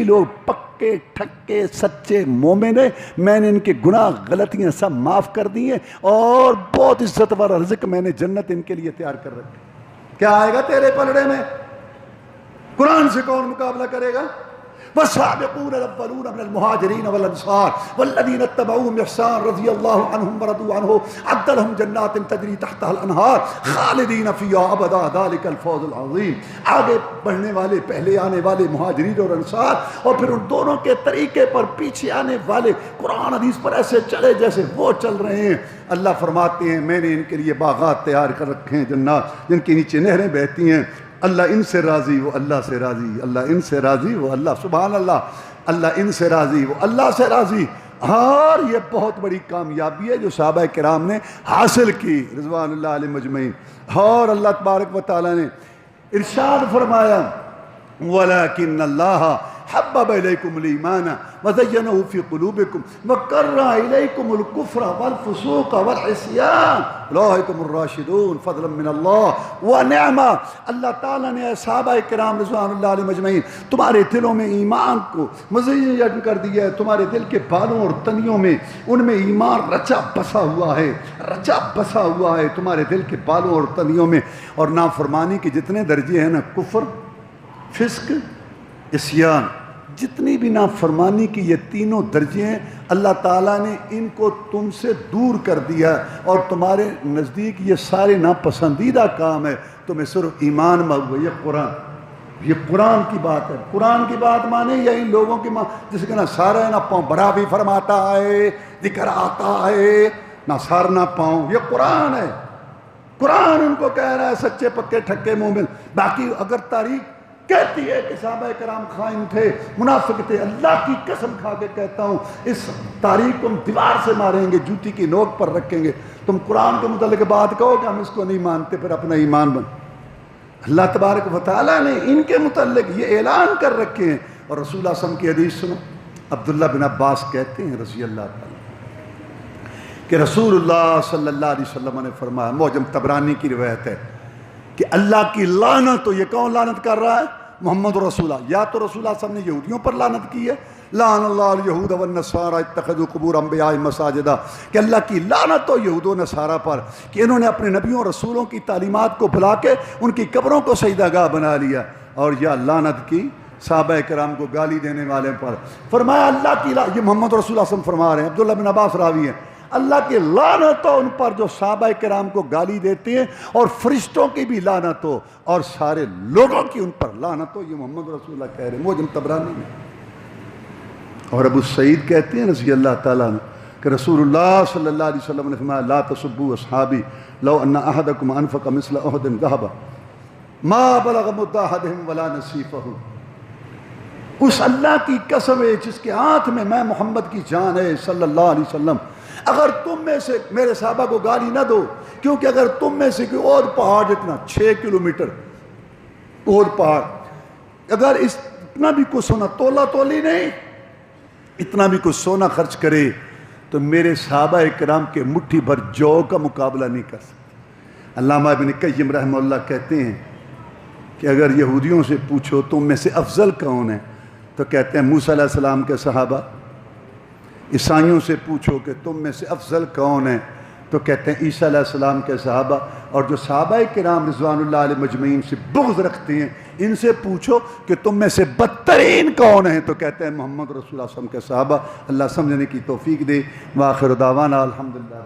[SPEAKER 1] لوگ پکے ٹھکے سچے مومن ہیں، میں نے ان کے گناہ غلطیاں سب معاف کر دی ہیں، اور بہت عزت والا رزق میں نے جنت ان کے لیے تیار کر رکھی۔ کیا آئے گا تیرے پلڑے میں؟ قرآن سے کون مقابلہ کرے گا؟ والسابقون الاولون من المهاجرين والانصار والذين اتبعوهم بإحسان رضي الله عنهم ورضوا عنه اعد لهم جنات تجري تحتها الانهار خالدين فيها ابدا ذلك الفوز العظيم۔ آگے بڑھنے والے، پہلے آنے والے مہاجرین اور انصار، اور پھر ان دونوں کے طریقے پر پیچھے آنے والے قرآن حدیث پر ایسے چلے جیسے وہ چل رہے ہیں۔ اللہ فرماتے ہیں میں نے ان کے لیے باغات تیار کر رکھے ہیں، جنات جن کے نیچے نہریں بہتی ہیں، اللہ ان سے راضی وہ اللہ سے راضی، اللہ ان سے راضی وہ اللہ، سبحان اللہ، اللہ ان سے راضی وہ اللہ سے راضی۔ اور یہ بہت بڑی کامیابی ہے جو صحابہ کرام نے حاصل کی رضوان اللہ علیہ مجمعین۔ اور اللہ تبارک و تعالیٰ نے ارشاد فرمایا وَلَكِنَّ اللَّهَ حبب الیکم الایمان وزینہ فی قلوبکم وکرہ الیکم الکفر والفسوق والعصیان اولئک هم الراشدون فضلا من اللہ ونعمہ۔ اللہ تعالیٰ نے صحابہ کرام رضوان اللہ علیہ مجمعین تمہارے دلوں میں ایمان کو مزین کر دیا ہے، تمہارے دل کے بالوں اور تنیوں میں ان میں ایمان رچا بسا ہوا ہے، رچا بسا ہوا ہے تمہارے دل کے بالوں اور تنیوں میں۔ اور نافرمانی کے جتنے درجے ہیں نا، کفر، فسق، عصیان، جتنی بھی نافرمانی کی یہ تینوں درجے ہیں اللہ تعالیٰ نے ان کو تم سے دور کر دیا اور تمہارے نزدیک یہ سارے ناپسندیدہ کام ہے، تمہیں صرف ایمان مانگو۔ یہ قرآن کی بات ہے۔ قرآن کی بات مانے یا ان لوگوں کی جسے کہ نہ سارا نہ پاؤں بڑا بھی فرماتا ہے، ذکر آتا ہے، نہ سار نہ پاؤں، یہ قرآن ہے۔ قرآن ان کو کہہ رہا ہے سچے پکے ٹھکے مومن۔ باقی اگر تاریخ کہتی ہے کہ صحابہ کرام خائن تھے، منافق تھے، اللہ کی قسم کھا کے کہتا ہوں اس تاریخ کو ہم دیوار سے ماریں گے، جوتی کی نوک پر رکھیں گے۔ تم قرآن کے متعلق بات کہو کہ ہم اس کو نہیں مانتے، پھر اپنا ایمان بن۔ اللہ تبارک و تعالیٰ نے ان کے متعلق یہ اعلان کر رکھے ہیں۔ اور رسول اللہ صلی اللہ علیہ وسلم کی حدیث سنو، عبداللہ بن عباس کہتے ہیں رضی اللہ تعالیٰ کہ رسول اللہ صلی اللہ علیہ وسلم نے فرمایا، معجم طبرانی کی روایت ہے کہ اللہ کی لعنت، تو یہ کون لعنت کر رہا ہے؟ محمد رسول اللہ۔ یا تو رسول اللہ صلی اللہ علیہ وسلم نے یہودیوں پر لعنت کی ہے، لعن اللہ الیہود والنصارى اتخذوا قبور انبیاء مساجدا، کہ اللہ کی لعنت ہو یہود و نصارہ پر کہ انہوں نے اپنے نبیوں اور رسولوں کی تعلیمات کو بھلا کے ان کی قبروں کو سجدہ گاہ بنا لیا، اور یا لعنت کی صحابہ کرام کو گالی دینے والے پر۔ فرمایا اللہ کی یہ محمد رسول اللہ صلی اللہ علیہ وسلم فرما رہے ہیں، عبداللہ بن عباس راوی ہیں، اللہ کی لعنت ہو ان پر جو صحابہ کرام کو گالی دیتے ہیں، اور فرشتوں کی بھی لعنت ہو، اور سارے لوگوں کی ان پر لعنت ہو۔ یہ محمد رسول اللہ کہہ رہے ہیں معجم طبرانی میں۔ اور ابو سعید کہتے ہیں رضی اللہ تعالیٰ عنہ کہ رسول اللہ صلی اللہ علیہ وسلم نے فرمایا لا تسبوا اصحابی لو ان احدکم انفق مثل احد ذهبا ما بلغ مد احدهم ولا نصیفہ۔ اس اللہ کی قسم ہے جس کے ہاتھ میں محمد کی جان ہے صلی اللہ علیہ وسلم، اگر تم میں سے میرے صحابہ کو گالی نہ دو، کیونکہ اگر تم میں سے کوئی اور پہاڑ جتنا 6 کلومیٹر اور پہاڑ، اگر اتنا بھی کچھ سونا تولا تولی نہیں، اتنا بھی کچھ سونا خرچ کرے تو میرے صحابہ کرام کے مٹھی بھر جو کا مقابلہ نہیں کر سکتے۔ علامہ ابن قیم رحمہ اللہ کہتے ہیں کہ اگر یہودیوں سے پوچھو تم میں سے افضل کون ہے تو کہتے ہیں موسیٰ علیہ السلام کے صحابہ۔ عیسائیوں سے پوچھو کہ تم میں سے افضل کون ہے تو کہتے ہیں عیسیٰ علیہ السلام کے صحابہ۔ اور جو صحابہ کرام رضوان اللہ علیہ مجمعین سے بغض رکھتے ہیں ان سے پوچھو کہ تم میں سے بدترین کون ہیں تو کہتے ہیں محمد رسول اللہ صلی اللہ علیہ وسلم کے صحابہ۔ اللہ سمجھنے کی توفیق دے۔ وآخر دعوانا الحمدللہ۔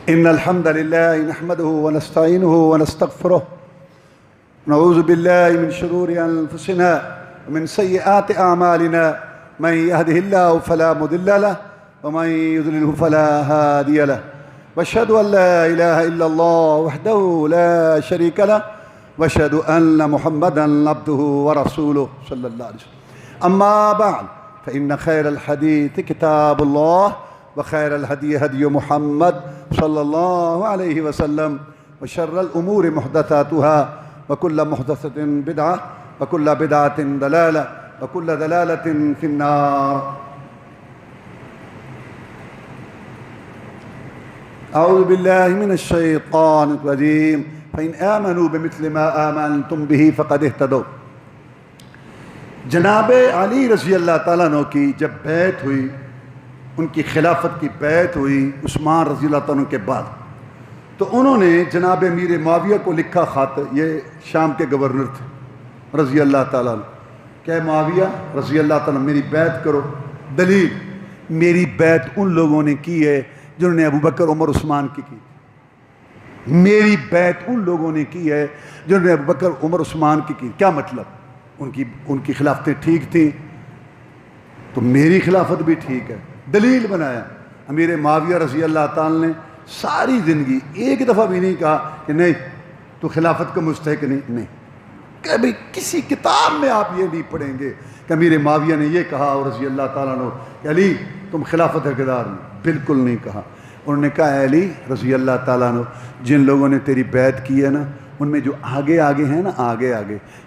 [SPEAKER 1] ان الحمد لله نحمده ونستعينه ونستغفره نعوذ بالله من شرور انفسنا ومن سيئات اعمالنا، من يهده الله فلا مضل له ومن يضلل فلا هادي له، واشهد ان لا اله الا الله وحده لا شريك له، واشهد ان محمدا عبده ورسوله صلى الله عليه وسلم۔ اما بعد فان خير الحديث كتاب الله وخير الهدي هدي محمد صلى الله عليه وسلم، وشر الأمور محدثاتها وكل محدثة بدعة وكل بدعة ضلالة وكل ضلالة في النار۔ أعوذ بالله من الشيطان الرجيم، فإن آمنوا بمثل ما آمنتم به فقد اهتدوا۔ جناب علی رضی اللہ تعالیٰ عنہ کی جب بیعت ہوئی، ان کی خلافت کی بیعت ہوئی عثمان رضی اللہ عنہ کے بعد، تو انہوں نے جناب امیر معاویہ کو لکھا خط، یہ شام کے گورنر تھے رضی اللہ تعالیٰ عنہ، کہ معاویہ رضی اللہ تعالیٰ میری بیعت کرو۔ دلیل، میری بیعت ان لوگوں نے کی ہے جنہوں نے ابو بکر عمر عثمان کی کی، میری بیعت ان لوگوں نے کی ہے جنہوں نے ابو بکر عمر عثمان کی۔ کیا مطلب؟ ان کی خلافتیں ٹھیک تھیں تو میری خلافت بھی ٹھیک ہے۔ دلیل بنایا امیر معاویہ رضی اللہ تعالیٰ نے ساری زندگی ایک دفعہ بھی نہیں کہا کہ نہیں تو خلافت کا مستحق نہیں۔ کبھی کسی کتاب میں آپ یہ نہیں پڑھیں گے کہ امیر معاویہ نے یہ کہا اور رضی اللہ تعالیٰ عنہ کہ علی تم خلافت حقدار نہیں، بالکل نہیں کہا۔ انہوں نے کہا علی رضی اللہ تعالیٰ عنہ، جن لوگوں نے تیری بیعت کی ہے نا، ان میں جو آگے ہیں نا، آگے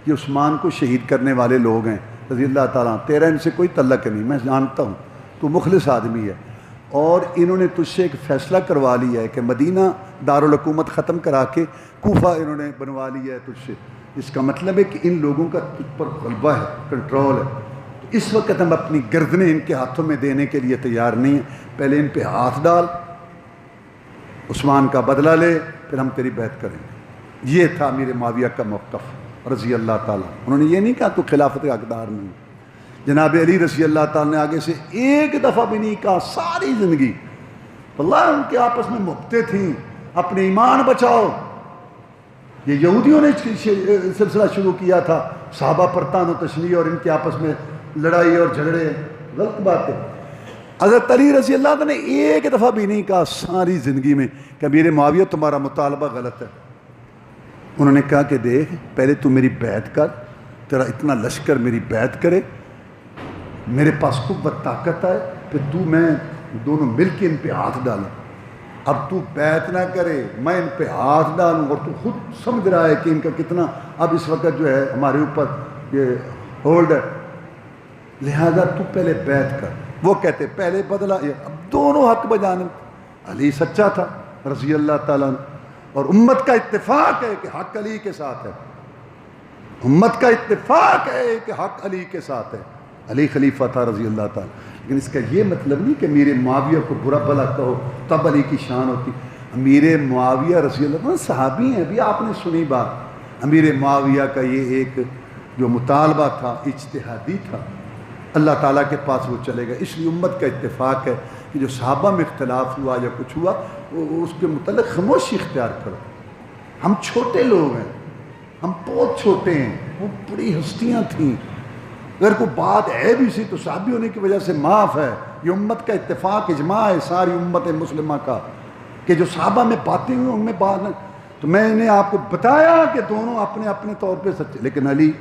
[SPEAKER 1] یہ عثمان کو شہید کرنے والے لوگ ہیں رضی اللہ تعالیٰ، تیرا ان سے کوئی تعلق نہیں، میں جانتا ہوں تو مخلص آدمی ہے، اور انہوں نے تجھ سے ایک فیصلہ کروا لیا ہے کہ مدینہ دارالحکومت ختم کرا کے کوفہ انہوں نے بنوا لیا ہے تجھ سے۔ اس کا مطلب ہے کہ ان لوگوں کا تجھ پر غلبہ ہے، کنٹرول ہے۔ تو اس وقت ہم اپنی گردنیں ان کے ہاتھوں میں دینے کے لیے تیار نہیں ہیں، پہلے ان پہ ہاتھ ڈال عثمان کا بدلہ لے پھر ہم تیری بیعت کریں گے۔ یہ تھا امیر معاویہ کا موقف رضی اللہ تعالیٰ۔ انہوں نے یہ نہیں کہا تو خلافت کا حقدار نہیں۔ جناب علی رضی اللہ تعالیٰ نے آگے سے ایک دفعہ بھی نہیں کہا ساری زندگی، اللہ ان کے آپس میں محبتیں تھیں، اپنے ایمان بچاؤ۔ یہ یہودیوں نے سلسلہ شروع کیا تھا، صحابہ پر طعن و تشنیع اور ان کے آپس میں لڑائی اور جھگڑے، غلط بات ہے۔ حضرت علی رضی اللہ عنہ نے ایک دفعہ بھی نہیں کہا ساری زندگی میں کہ امیر معاویہ تمہارا مطالبہ غلط ہے۔ انہوں نے کہا کہ دیکھ پہلے تو میری بیعت کر، تیرا اتنا لشکر میری بیعت کرے، میرے پاس قوت طاقت آئے، پھر تو میں دونوں مل کے ان پہ ہاتھ ڈالیں۔ اب تو بیعت نہ کرے، میں ان پہ ہاتھ ڈالوں، اور تو خود سمجھ رہا ہے کہ ان کا کتنا اب اس وقت جو ہے ہمارے اوپر یہ ہولڈ ہے، لہذا تو پہلے بیعت کر۔ وہ کہتے پہلے بدلا، اب دونوں حق بجانب۔ علی سچا تھا رضی اللہ تعالیٰ عنہ، اور امت کا اتفاق ہے کہ حق علی کے ساتھ ہے، امت کا اتفاق ہے کہ حق علی کے ساتھ ہے۔ علی خلیفہ تھا رضی اللہ تعالیٰ، لیکن اس کا یہ مطلب نہیں کہ امیر معاویہ کو برا بھلا کہو تب علی کی شان ہوتی۔ امیر معاویہ رضی اللہ عنہ صحابی ہیں، ابھی آپ نے سنی بات۔ امیر معاویہ کا یہ ایک جو مطالبہ تھا اجتہادی تھا، اللہ تعالیٰ کے پاس وہ چلے گا۔ اس لیے امت کا اتفاق ہے کہ جو صحابہ میں اختلاف ہوا یا کچھ ہوا اس کے متعلق خاموشی اختیار کرو۔ ہم چھوٹے لوگ ہیں، ہم بہت چھوٹے ہیں، وہ بڑی ہستیاں تھیں، اگر کوئی بات ہے بھی سی تو صحابی ہونے کی وجہ سے معاف ہے۔ یہ امت کا اتفاق اجماع ہے ساری امت مسلمہ کا کہ جو صحابہ میں باتیں ہوئی ان میں بات نہیں، تو میں نے آپ کو بتایا کہ دونوں اپنے اپنے طور پہ سچے، لیکن علی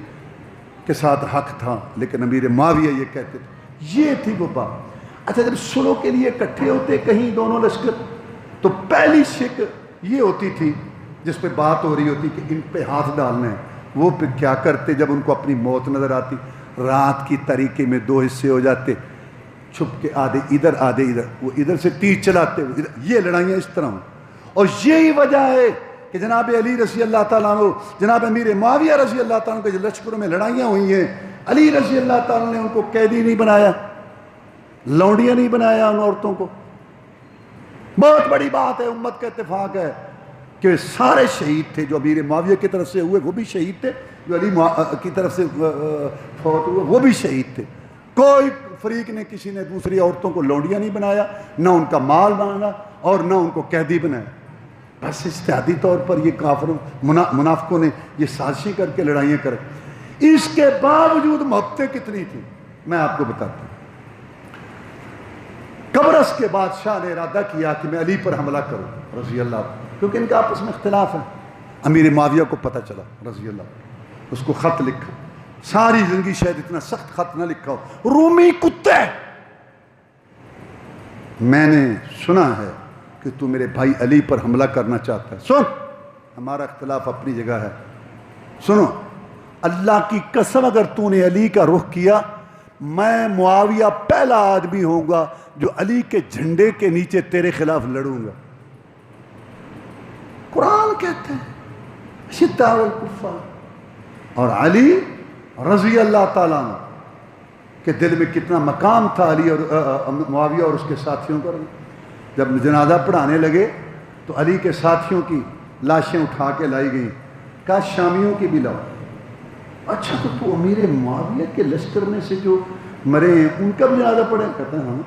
[SPEAKER 1] کے ساتھ حق تھا، لیکن امیر معاویہ یہ کہتے تھے۔ یہ تھی وہ بات۔ اچھا جب سلو کے لیے اکٹھے ہوتے کہیں دونوں لشکر، تو پہلی شک یہ ہوتی تھی جس پہ بات ہو رہی ہوتی کہ ان پہ ہاتھ ڈالنے ہیں۔ وہ پھر کیا کرتے جب ان کو اپنی موت نظر آتی؟ رات کی طریقے میں دو حصے ہو جاتے، چھپ کے آدھے ادھر آدھے ادھر، وہ ادھر سے تیر چلاتے ہوئے یہ لڑائیاں اس طرح ہوں۔ اور یہی وجہ ہے کہ جناب علی رضی اللہ تعالیٰ عنہ، جناب امیر معاویہ رضی اللہ تعالیٰ عنہ کے لشکروں میں لڑائیاں ہوئی ہیں، علی رضی اللہ تعالیٰ نے ان کو قیدی نہیں بنایا، لونڈیاں نہیں بنایا ان عورتوں کو۔ بہت بڑی بات ہے، امت کا اتفاق ہے کہ سارے شہید تھے، جو امیر معاویہ کی طرف سے ہوئے وہ بھی شہید تھے، جو علی کی طرف سے فوت ہوئے وہ بھی شہید تھے۔ کوئی فریق نے کسی نے دوسری عورتوں کو لونڈیاں نہیں بنایا، نہ ان کا مال مانگا اور نہ ان کو قیدی بنایا۔ بس اجتہادی طور پر یہ کافروں منافقوں نے یہ سازشیں کر کے لڑائیاں کر، اس کے باوجود محبتیں کتنی تھیں میں آپ کو بتاتا ہوں۔ قبرص کے بادشاہ نے ارادہ کیا کہ میں علی پر حملہ کروں رضی اللہ عنہ، کیونکہ ان کا آپس میں اختلاف ہے۔ امیر معاویہ کو پتہ چلا رضی اللہ عنہ، اس کو خط لکھا، ساری زندگی شاید اتنا سخت خط نہ لکھا ہو۔ رومی کتے، میں نے سنا ہے کہ تو میرے بھائی علی پر حملہ کرنا چاہتا ہے، سن ہمارا اختلاف اپنی جگہ ہے، سنو اللہ کی قسم اگر تو نے علی کا رخ کیا میں معاویہ پہلا آدمی ہوں گا جو علی کے جھنڈے کے نیچے تیرے خلاف لڑوں گا۔ قرآن کہتے ہیں شدہ الکفار، اور علی رضی اللہ تعالیٰ عنہ کے دل میں کتنا مقام تھا علی اور معاویہ اور اس کے ساتھیوں کا۔ جب جنازہ پڑھانے لگے تو علی کے ساتھیوں کی لاشیں اٹھا کے لائی گئیں، کہا شامیوں کی بھی لاؤ۔ اچھا تو امیر معاویہ کے لشکر میں سے جو مرے ہیں ان کا بھی جنازہ پڑھیں؟ کہتے ہیں ہاں،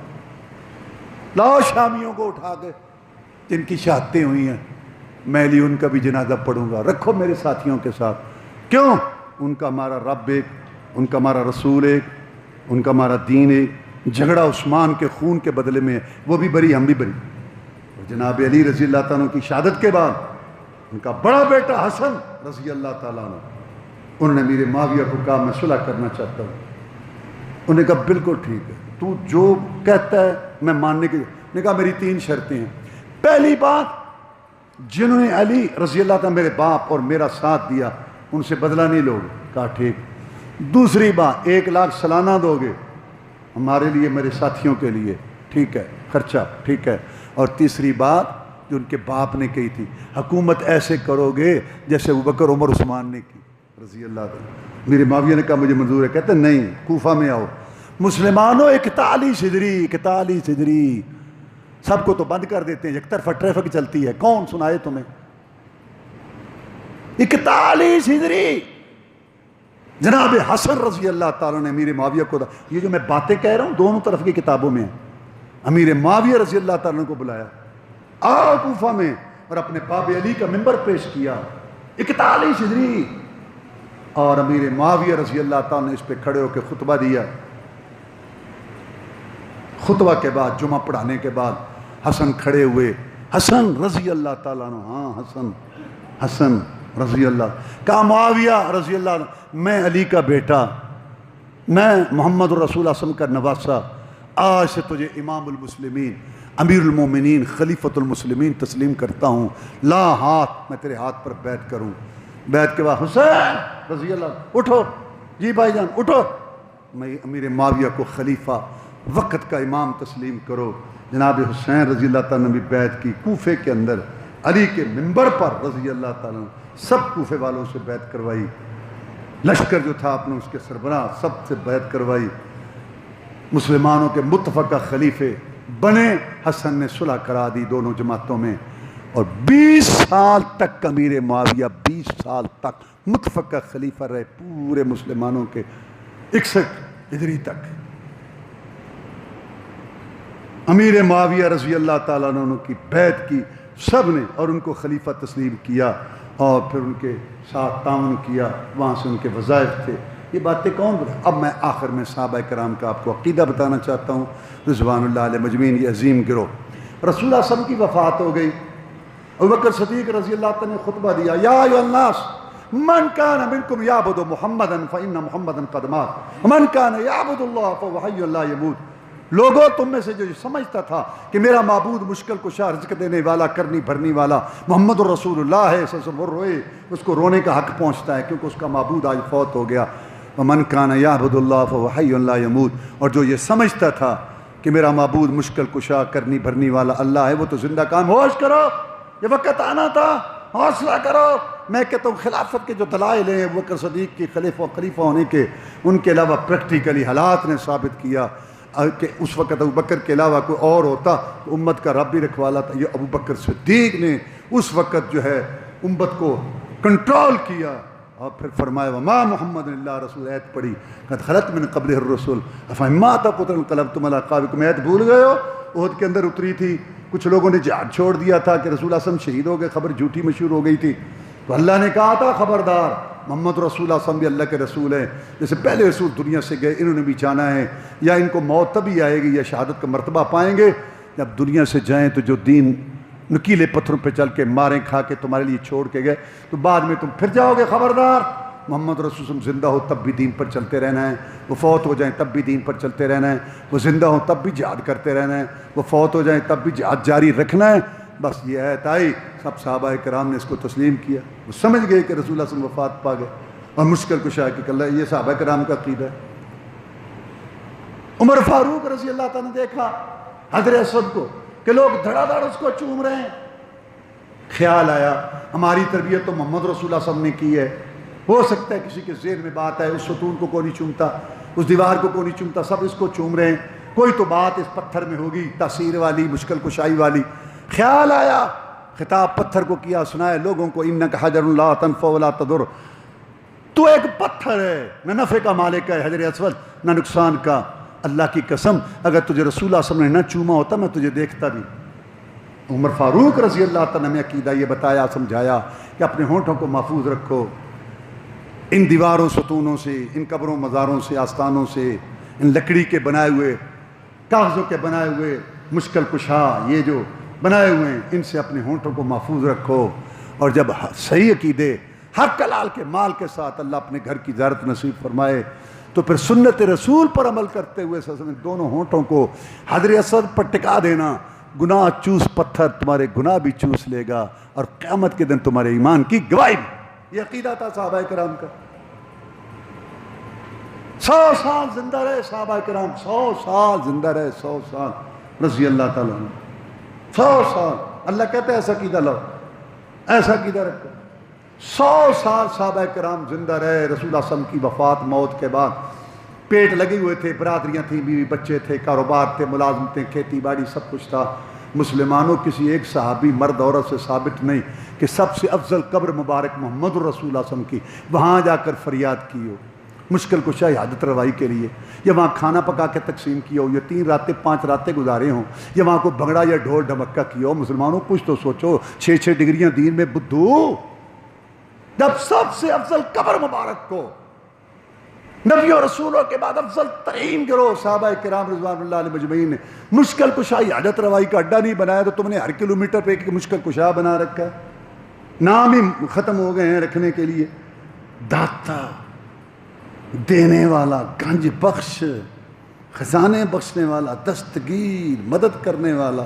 [SPEAKER 1] لاؤ شامیوں کو اٹھا کے جن کی شہادتیں ہوئی ہیں، میں علی ان کا بھی جنازہ پڑھوں گا، رکھو میرے ساتھیوں کے ساتھ۔ کیوں؟ ان کا ہمارا رب ایک، ان کا ہمارا رسول ایک، ان کا ہمارا دین ایک۔ جھگڑا عثمان کے خون کے بدلے میں ہے، وہ بھی بری ہم بھی بری۔ اور جناب علی رضی اللہ تعالیٰ کی شہادت کے بعد ان کا بڑا بیٹا حسن رضی اللہ تعالیٰ عنہ، انہوں نے امیر معاویہ کو کہا میں صلح کرنا چاہتا ہوں۔ انہوں نے کہا بالکل ٹھیک ہے، تو جو کہتا ہے میں ماننے کے نے کہا میری 3 شرطیں ہیں۔ پہلی بات، جنہوں نے علی رضی اللہ تعالیٰ میرے باپ اور میرا ساتھ دیا ان سے بدلہ نہیں لو گے؟ کہا ٹھیک۔ دوسری بات، 1 لاکھ سالانہ دو گے ہمارے لیے میرے ساتھیوں کے لیے، ٹھیک ہے، خرچہ ٹھیک ہے۔ اور تیسری بات جو ان کے باپ نے کہی تھی، حکومت ایسے کرو گے جیسے ابوبکر عمر عثمان نے کی رضی اللہ عنہ۔ میرے معاویہ نے کہا مجھے منظور ہے، کہتے نہیں کوفہ میں آؤ، مسلمانوں 41 ہجری سب کو تو بند کر دیتے ہیں، یک طرفہ ٹریفک چلتی ہے، کون سنائے تمہیں؟ 41 ہجری جناب حسن رضی اللہ تعالیٰ نے امیر معاویہ کو، یہ جو میں باتیں کہہ رہا ہوں دونوں طرف کی کتابوں میں ہیں، امیر معاویہ رضی اللہ تعالیٰ کو بلایا آؤ کوفہ میں، اور اپنے باب علی کا منبر پیش کیا، 41 ہجری، اور امیر معاویہ رضی اللہ تعالیٰ نے اس پہ کھڑے ہو کے خطبہ دیا۔ خطبہ کے بعد جمعہ پڑھانے کے بعد حسن کھڑے ہوئے، حسن رضی اللہ تعالیٰ عنہ، ہاں حسن رضی اللہ، کہا معاویہ رضی اللہ عنہ، میں علی کا بیٹا، میں محمد رسول اللہ صلی اللہ علیہ وسلم کا نواسہ، آج سے تجھے امام المسلمین، امیر المومنین، خلیفۃ المسلمین تسلیم کرتا ہوں، لا ہاتھ، میں تیرے ہاتھ پر بیعت کروں۔ بیعت کے بعد حسین رضی اللہ عنہ، اٹھو، جی بھائی جان اٹھو، میں امیر معاویہ کو خلیفہ وقت کا امام تسلیم کرو۔ جناب حسین رضی اللہ تعالیٰ نے بھی بیعت کی، کوفے کے اندر علی کے منبر پر رضی اللہ تعالیٰ نے سب کوفے والوں سے بیعت کروائی، لشکر جو تھا اپنے اس کے سربراہ سب سے بیعت کروائی، مسلمانوں کے متفقہ خلیفے بنے۔ حسن نے صلح کرا دی دونوں جماعتوں میں، اور 20 سال تک امیر معاویہ 20 سال تک متفقہ خلیفہ رہے پورے مسلمانوں کے، 61 ہجری تک۔ امیر معاویہ رضی اللہ تعالیٰ عنہ کی بیعت کی سب نے، اور ان کو خلیفہ تسلیم کیا، اور پھر ان کے ساتھ تعاون کیا، وہاں سے ان کے وظائف تھے۔ یہ باتیں کون بتا؟ اب میں آخر میں صحابہ کرام کا آپ کو عقیدہ بتانا چاہتا ہوں، رضوان اللہ علیہ مجمعین، یہ عظیم گروہ۔ رسول اللہ صلی اللہ علیہ وسلم کی وفات ہو گئی، ابوبکر صدیق رضی اللہ تعالیٰ نے خطبہ دیا، یا ایھا الناس من کان منکم یعبد محمدا فإن محمدا قد مات ومن کان یعبد اللہ فهو حی لا یموت۔ لوگوں تم میں سے جو سمجھتا تھا کہ میرا معبود مشکل کشا، رزق دینے والا، کرنی بھرنی والا محمد الرسول اللہ ہے، وہ روئے، اس کو رونے کا حق پہنچتا ہے کیونکہ اس کا معبود آج فوت ہو گیا۔ ومن کان یعبد اللہ فهو حی لا یموت، اور جو یہ سمجھتا تھا کہ میرا معبود مشکل کشا، کرنی بھرنی والا اللہ ہے، وہ تو زندہ کام۔ ہوش کرو، یہ وقت آنا تھا، حوصلہ کرو۔ میں کہتا ہوں خلافت کے جو دلائل ہیں ابوبکر صدیق کی خلیفہ ہونے کے، ان کے علاوہ پریکٹیکلی حالات نے ثابت کیا کہ اس وقت ابوبکر کے علاوہ کوئی اور ہوتا تو امت کا رب بھی رکھوالا تھا۔ یہ ابوبکر صدیق نے اس وقت جو ہے امت کو کنٹرول کیا، اور پھر فرمایا وما محمد اللہ رسول، ایت پڑھی قد خلت من قبلہ الرسل افإن مات قتل انقلبتم علی اعقابکم، ایت بھول گئے ہو؟ احد کے اندر اتری تھی، کچھ لوگوں نے جہاد چھوڑ دیا تھا کہ رسول اللہ صلی اللہ علیہ وسلم شہید ہو گئے، خبر جھوٹی مشہور ہو گئی تھی، تو اللہ نے کہا تھا خبردار، محمد رسول اللہ صلی اللہ علیہ وسلم بھی اللہ کے رسول ہیں، جیسے پہلے رسول دنیا سے گئے انہوں نے بھی جانا ہے، یا ان کو موت تبھی آئے گی یا شہادت کا مرتبہ پائیں گے جب دنیا سے جائیں، تو جو دین نکیلے پتھروں پہ چل کے ماریں کھا کے تمہارے لیے چھوڑ کے گئے تو بعد میں تم پھر جاؤ گے، خبردار۔ محمد رسول صلی اللہ علیہ وسلم زندہ ہو تب بھی دین پر چلتے رہنا ہے، وہ فوت ہو جائیں تب بھی دین پر چلتے رہنا ہے، وہ زندہ ہوں تب بھی جہاد کرتے رہنا ہے، وہ فوت ہو جائیں تب بھی جہاد جاری رکھنا ہے۔ بس یہ آیت آئی، سب صحابہ کرام نے اس کو تسلیم کیا، وہ سمجھ گئے کہ رسول اللہ صلی اللہ علیہ وسلم وفات پا گئے، اور مشکل کشا کہ اللہ، یہ صحابہ کرام کا عقیدہ ہے۔ عمر فاروق رضی اللہ تعالیٰ نے دیکھا حجر اسود کو کہ لوگ دھڑا دھڑ اس کو چوم رہے ہیں، خیال آیا ہماری تربیت تو محمد رسول اللہ صلی اللہ علیہ وسلم نے کی ہے، ہو سکتا ہے کسی کے ذہن میں بات آئے، اس ستون کو کوئی نہیں چومتا، اس دیوار کو کوئی نہیں چومتا، سب اس کو چوم رہے ہیں، کوئی تو بات اس پتھر میں ہوگی تاثیر والی، مشکل کشائی والی۔ خیال آیا، خطاب پتھر کو کیا، سنایا لوگوں کو، انک حجر لا تنفع ولا تضر، تو ایک پتھر ہے، نہ نفع کا مالک ہے حجر اسود، نہ نقصان کا، اللہ کی قسم اگر تجھے رسول اللہ صلی اللہ علیہ وسلم نے نہ چوما ہوتا میں تجھے دیکھتا بھی۔ عمر فاروق رضی اللہ تعالیٰ نے عقیدہ یہ بتایا، سمجھایا کہ اپنے ہونٹوں کو محفوظ رکھو ان دیواروں ستونوں سے، ان قبروں مزاروں سے، آستانوں سے، ان لکڑی کے بنائے ہوئے، کاغذوں کے بنائے ہوئے مشکل کشا یہ جو بنائے ہوئے ہیں، ان سے اپنے ہونٹوں کو محفوظ رکھو، اور جب صحیح عقیدے حق حلال کے مال کے ساتھ اللہ اپنے گھر کی زیارت نصیب فرمائے تو پھر سنت رسول پر عمل کرتے ہوئے دونوں ہونٹوں کو حجر اسود پر ٹکا دینا، گناہ چوس پتھر تمہارے گناہ بھی چوس لے گا، اور قیامت کے دن تمہارے ایمان کی گواہی بھی۔ یہ عقیدہ تھا صحابہ کرام کا۔ 100 سال زندہ رہے صحابہ کرام، 100 سال زندہ رہے، 100 سال رضی اللہ تعالیٰ عنہ، 100 سال۔ اللہ کہتا ہے ایسا عقیدہ لاؤ، ایسا عقیدہ رکھو۔ 100 سال صحابہ کرام زندہ رہے، رسول اللہ صلی اللہ علیہ وسلم کی وفات موت کے بعد پیٹ لگے ہوئے تھے، برادریاں تھیں، بیوی بچے تھے، کاروبار تھے، ملازمتیں، کھیتی باڑی سب کچھ تھا، مسلمانوں کسی ایک صحابی مرد عورت سے ثابت نہیں کہ سب سے افضل قبر مبارک محمد رسول اللہ صلی اللہ علیہ وسلم کی وہاں جا کر فریاد کی ہو، مشکل کشا عادت روائی کے لیے، یا وہاں کھانا پکا کے تقسیم کیا ہو، یا 3 راتیں 5 راتیں گزارے ہوں، یا وہاں کو بھنگڑا یا ڈھول ڈھمکا کیا ہو۔ مسلمانوں کچھ تو سوچو، 6 ڈگریاں دین میں بدھو، جب سب سے افضل قبر مبارک کو نبی و رسولوں کے بعد افضل ترین گروہ صحابہ کرام رضوان اللہ علیہ مجمعین نے مشکل کشا حاجت روائی کا اڈا نہیں بنایا تو تم نے ہر کلومیٹر پہ ایک مشکل کشا بنا رکھا ہے، نام ہی ختم ہو گئے ہیں رکھنے کے لیے۔ داتا، دینے والا، گنج بخش، خزانے بخشنے والا، دستگیر، مدد کرنے والا،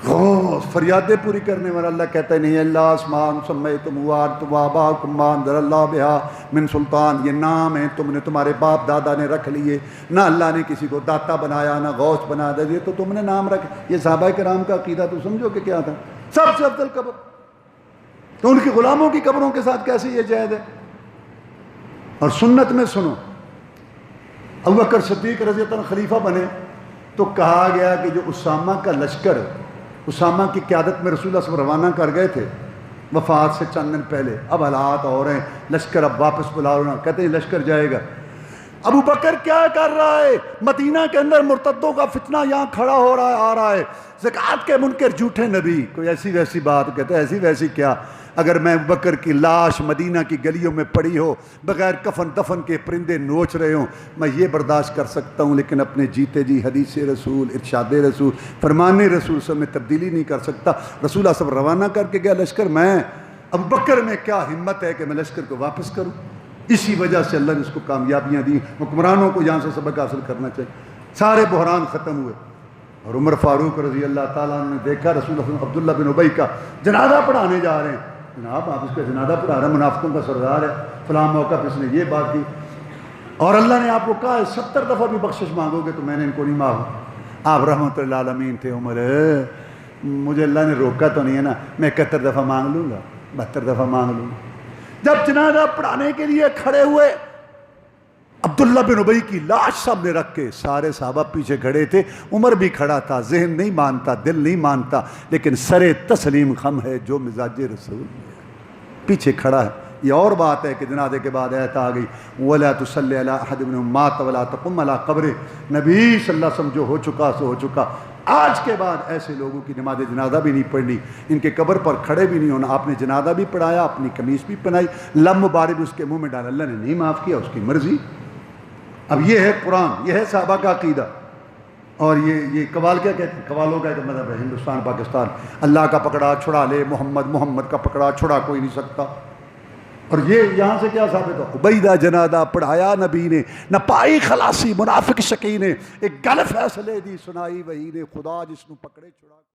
[SPEAKER 1] غوث، فریادیں پوری کرنے والا۔ اللہ کہتا ہے نہیں اللہ اسمان سمیتم وارتم آباکم ما انزل اللہ بہا من سلطان، یہ نام ہیں تم نے تمہارے باپ دادا نے رکھ لیے، نہ اللہ نے کسی کو داتا بنایا نہ غوث بنا دیا، تو تم نے نام رکھ۔ یہ صحابہ کرام کا عقیدہ تو سمجھو کہ کیا تھا، سب سے افضل قبر، تو ان کی غلاموں کی قبروں کے ساتھ کیسے یہ جائز ہے؟ اور سنت میں سنو، ابوبکر صدیق رضی اللہ عنہ خلیفہ بنے تو کہا گیا کہ جو اسامہ کا لشکر، اسامہ کی قیادت میں رسول اللہ صلی اللہ علیہ وسلم روانہ کر گئے تھے وفات سے چند دن پہلے، اب حالات اور ہیں، لشکر اب واپس بلا رہا، کہتے ہیں لشکر جائے گا۔ ابو بکر کیا کر رہا ہے؟ مدینہ کے اندر مرتدوں کا فتنہ یہاں کھڑا ہو رہا ہے، آ رہا ہے، زکوٰۃ کے منکر جھوٹے نبی، کوئی ایسی ویسی بات، کہتے ہیں ایسی ویسی کیا؟ اگر میں ابو بکر کی لاش مدینہ کی گلیوں میں پڑی ہو، بغیر کفن دفن کے پرندے نوچ رہے ہوں، میں یہ برداشت کر سکتا ہوں، لیکن اپنے جیتے جی حدیث رسول، ارشاد رسول، فرمان رسول سے میں تبدیلی نہیں کر سکتا۔ رسول اللہ صلی اللہ علیہ وسلم روانہ کر کے گیا لشکر، میں ابو بکر میں کیا ہمت ہے کہ میں لشکر کو واپس کروں؟ اسی وجہ سے اللہ نے اس کو کامیابیاں دی۔ حکمرانوں کو یہاں سے سبق حاصل کرنا چاہیے۔ سارے بحران ختم ہوئے، اور عمر فاروق رضی اللہ تعالیٰ عنہ نے دیکھا رسول اللہ عبداللہ بن ابی کا جنازہ پڑھانے جا رہے ہیں، جناب آپ اس کا جنازہ پڑھا رہے ہیں، منافقوں کا سردار ہے، فلاں موقع پہ اس نے یہ بات کی، اور اللہ نے آپ کو کہا ہے 70 دفعہ بھی بخشش مانگو گے تو میں نے ان کو نہیں مانگا۔ آپ رحمۃ اللہ عالمین تھے، عمر مجھے اللہ نے روکا تو نہیں ہے نا، میں 71 دفعہ مانگ لوں گا، 72 دفعہ مانگ لوں گا۔ جب جنازہ پڑھانے کے لیے کھڑے ہوئے، عبداللہ بن ابی کی لاش سامنے رکھ کے، سارے صحابہ پیچھے کھڑے تھے، عمر بھی کھڑا تھا، ذہن نہیں مانتا، دل نہیں مانتا، لیکن سر تسلیم خم ہے جو مزاج رسول پیچھے کھڑا ہے۔ یہ اور بات ہے کہ جنازے کے بعد آیت آ گئی وَلَا تُصَلِّ عَلَىٰ أَحَدٍ مِّنْهُمْ مَاتَ وَلَا تَقُمْ عَلَىٰ قَبْرِهِ، نبی صلی اللہ علیہ وسلم جو ہو چکا سو ہو چکا، آج کے بعد ایسے لوگوں کی نماز جنازہ بھی نہیں پڑھنی، ان کے قبر پر کھڑے بھی نہیں ہونا۔ آپ نے جنازہ بھی پڑھایا، اپنی قمیص بھی پہنائی، لم مبارک اس کے منہ میں ڈالا، اللہ نے نہیں معاف کیا، اس کی مرضی۔ اب یہ ہے قرآن، یہ ہے صحابہ کا عقیدہ۔ اور یہ قوال کیا کہتے ہیں؟ قوالوں کا ایک مذہب ہے ہندوستان پاکستان، اللہ کا پکڑا چھڑا لے محمد، محمد کا پکڑا چھڑا کوئی نہیں سکتا۔ اور یہ یہاں سے کیا ثابت ہو؟ عبیدہ جنازہ پڑھایا نبی نے، نہ پائی خلاصی منافق شقی نے، ایک گل فیصلے دی سنائی وہی نے، خدا جس نو پکڑے چھڑا